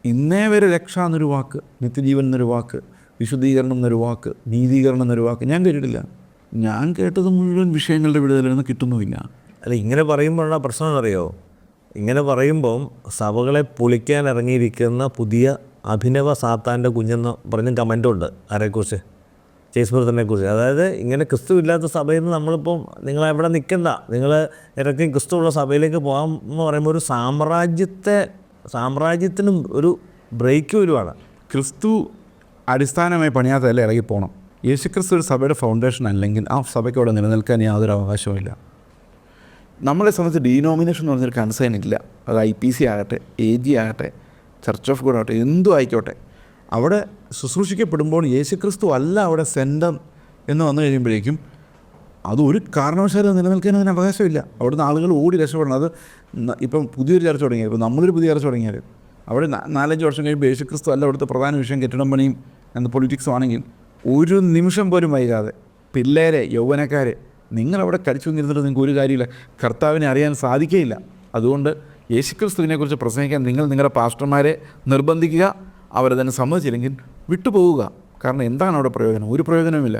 ഇന്നേ വരെ രക്ഷ എന്നൊരു വാക്ക്, നിത്യജീവൻ എന്നൊരു വാക്ക്, വിശുദ്ധീകരണം എന്നൊരു വാക്ക്, നീതീകരണം എന്നൊരു വാക്ക് ഞാൻ കേട്ടിട്ടില്ല. ഞാൻ കേട്ടത് മുഴുവൻ വിഷയങ്ങളുടെ വിടുതലിൽ നിന്ന് കിട്ടുന്നുമില്ല. അല്ല, ഇങ്ങനെ പറയുമ്പോഴുള്ള പ്രശ്നം എന്നറിയോ? ഇങ്ങനെ പറയുമ്പം സഭകളെ പൊളിക്കാൻ ഇറങ്ങിയിരിക്കുന്ന പുതിയ അഭിനവ സാത്താൻ്റെ കുഞ്ഞെന്ന് പറഞ്ഞ കമൻറ്റുണ്ട് ആരെക്കുറിച്ച്, ചേസ് ബ്രദറിനെ കുറിച്ച്. അതായത് ഇങ്ങനെ ക്രിസ്തു ഇല്ലാത്ത സഭയിൽ നിന്ന് നമ്മളിപ്പം നിങ്ങൾ എവിടെ നിൽക്കണ്ട, നിങ്ങൾ ഇറക്കി ക്രിസ്തു ഉള്ള സഭയിലേക്ക് പോകാൻ എന്ന് പറയുമ്പോൾ ഒരു സാമ്രാജ്യത്തിനും ഒരു ബ്രേക്ക് വരുവാണ്. ക്രിസ്തു അടിസ്ഥാനമായി പണിയാത്തതല്ല ഇറങ്ങി പോകണം. യേശുക്രിസ്തു ഒരു സഭയുടെ ഫൗണ്ടേഷൻ അല്ലെങ്കിൽ ആ സഭയ്ക്ക് അവിടെ നിലനിൽക്കാൻ യാതൊരു അവകാശവുമില്ല. നമ്മളെ സംബന്ധിച്ച് ഡീനോമിനേഷൻ എന്ന് പറഞ്ഞൊരു കൺസേൺ ഇല്ല. അത് IPC ആകട്ടെ, AG ആകട്ടെ, ചർച്ച് ഓഫ് ഗോഡ് ആകട്ടെ, എന്തും ആയിക്കോട്ടെ, അവിടെ ശുശ്രൂഷിക്കപ്പെടുമ്പോൾ യേശുക്രിസ്തു അല്ല അവിടെ സെൻറ്റർ എന്ന് വന്നു കഴിയുമ്പോഴേക്കും അത് ഒരു കാരണവശാലും നിലനിൽക്കാൻ അതിന് അവകാശമില്ല. അവിടുന്ന് ആളുകൾ ഓടി രക്ഷപ്പെടണം. അത് ഇപ്പം പുതിയൊരു ചർച്ച തുടങ്ങിയാൽ, ഇപ്പോൾ നമ്മളൊരു പുതിയ ചർച്ച തുടങ്ങിയാൽ അവിടെ 4-5 വർഷം കഴിയുമ്പോൾ യേശുക്രിസ്തു അല്ല അവിടുത്തെ പ്രധാന വിഷയം കെട്ടിടം പണിയും എന്ന പൊളിറ്റിക്സും ആണെങ്കിൽ ഒരു നിമിഷം പോലും വൈകാതെ പിള്ളേരെ, യൗവനക്കാരെ നിങ്ങളവിടെ കടിച്ചു വന്നിരുന്നിട്ട് നിങ്ങൾക്ക് ഒരു കാര്യമില്ല, കർത്താവിനെ അറിയാൻ സാധിക്കുകയില്ല. അതുകൊണ്ട് യേശുക്രിസ്തുവിനെക്കുറിച്ച് പ്രസംഗിക്കാൻ നിങ്ങളുടെ പാസ്റ്റർമാരെ നിർബന്ധിക്കുക. അവരതിനെ സമ്മതിച്ചില്ലെങ്കിൽ വിട്ടുപോവുക. കാരണം എന്താണ് അവിടെ പ്രയോജനം? ഒരു പ്രയോജനവുമില്ല.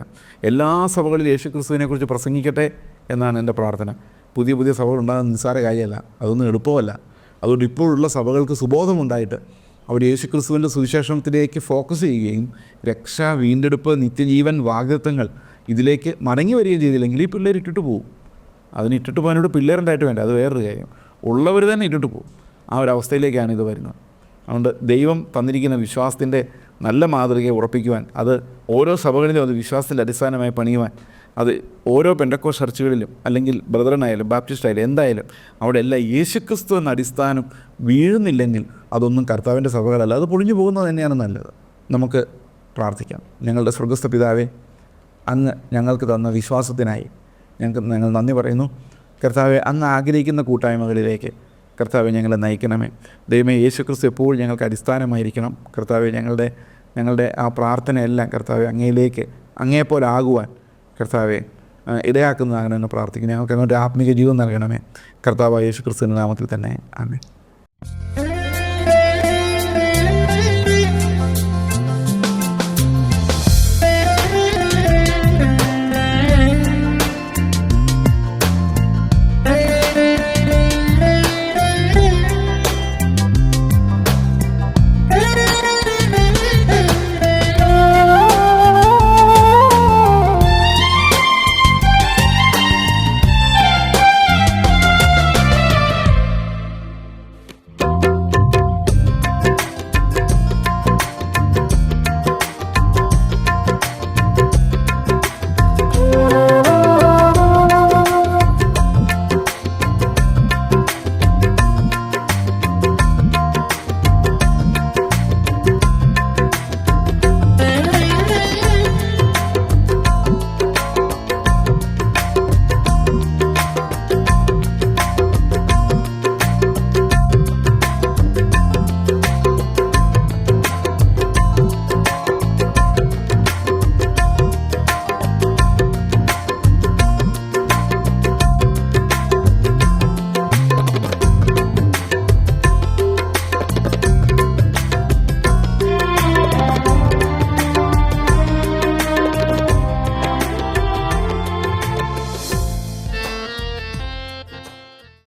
എല്ലാ സഭകളിലും യേശുക്രിസ്തുവിനെക്കുറിച്ച് പ്രസംഗിക്കട്ടെ എന്നാണ് എൻ്റെ പ്രാർത്ഥന. പുതിയ സഭകളുണ്ടാകുന്ന നിസ്സാര കാര്യമല്ല, അതൊന്നും എളുപ്പമല്ല. അതുകൊണ്ട് ഇപ്പോഴുള്ള സഭകൾക്ക് സുബോധമുണ്ടായിട്ട് അവർ യേശുക്രിസ്തുവിൻ്റെ സുവിശേഷത്തിലേക്ക് ഫോക്കസ് ചെയ്യുകയും രക്ഷ, വീണ്ടെടുപ്പ്, നിത്യജീവൻ, വാഗ്ദത്തങ്ങൾ ഇതിലേക്ക് മടങ്ങി വരികയും ചെയ്തില്ലെങ്കിൽ ഈ പിള്ളേർ ഇട്ടിട്ട് പോകും. അതിന് ഇട്ടിട്ട് പോകാനോട് പിള്ളേരുണ്ടായിട്ട് വേണ്ട, അത് വേറൊരു കാര്യം. ഉള്ളവർ തന്നെ ഇട്ടിട്ട് പോകും. ആ ഒരവസ്ഥയിലേക്കാണ് ഇത് വരുന്നത്. അതുകൊണ്ട് ദൈവം തന്നിരിക്കുന്ന വിശ്വാസത്തിൻ്റെ നല്ല മാതൃകയെ ഉറപ്പിക്കുവാൻ, അത് ഓരോ സഭകളിലും അത് വിശ്വാസത്തിൻ്റെ അടിസ്ഥാനമായി പണിയുവാൻ, അത് ഓരോ പെന്തക്കോസ്റ്റ് ചർച്ചുകളിലും അല്ലെങ്കിൽ ബ്രദറനായാലും ബാപ്റ്റിസ്റ്റ് ആയാലും എന്തായാലും അവിടെ എല്ലാം യേശുക്രിസ്തു എന്ന അടിസ്ഥാനം വീഴുന്നില്ലെങ്കിൽ അതൊന്നും കർത്താവിൻ്റെ സഭകളല്ല, അത് പൊളിഞ്ഞു പോകുന്നത് തന്നെയാണ് നല്ലത്. നമുക്ക് പ്രാർത്ഥിക്കാം. ഞങ്ങളുടെ സ്വർഗ്ഗസ്ഥ പിതാവേ, അങ്ങ് ഞങ്ങൾക്ക് തന്ന വിശ്വാസത്തിനായി ഞങ്ങൾ നന്ദി പറയുന്നു. കർത്താവെ, അങ്ങ് ആഗ്രഹിക്കുന്ന കൂട്ടായ്മകളിലേക്ക് കർത്താവെ ഞങ്ങളെ നയിക്കണമേ. ദൈവമേ, യേശുക്രിസ്തു എപ്പോഴും ഞങ്ങൾക്ക് അടിസ്ഥാനമായിരിക്കണം. കർത്താവെ, ഞങ്ങളുടെ ആ പ്രാർത്ഥനയെല്ലാം കർത്താവെ അങ്ങേപ്പോലെ ആകുവാൻ കർത്താവെ ഇടയാക്കുന്നതാകണമെന്ന് പ്രാർത്ഥിക്കുന്നു. ഞങ്ങൾക്ക് അങ്ങോട്ട് ആത്മീയ ജീവിതം നൽകണമേ. കർത്താവ് യേശുക്രിസ്തുവിൻ്റെ നാമത്തിൽ തന്നെ ആമേൻ.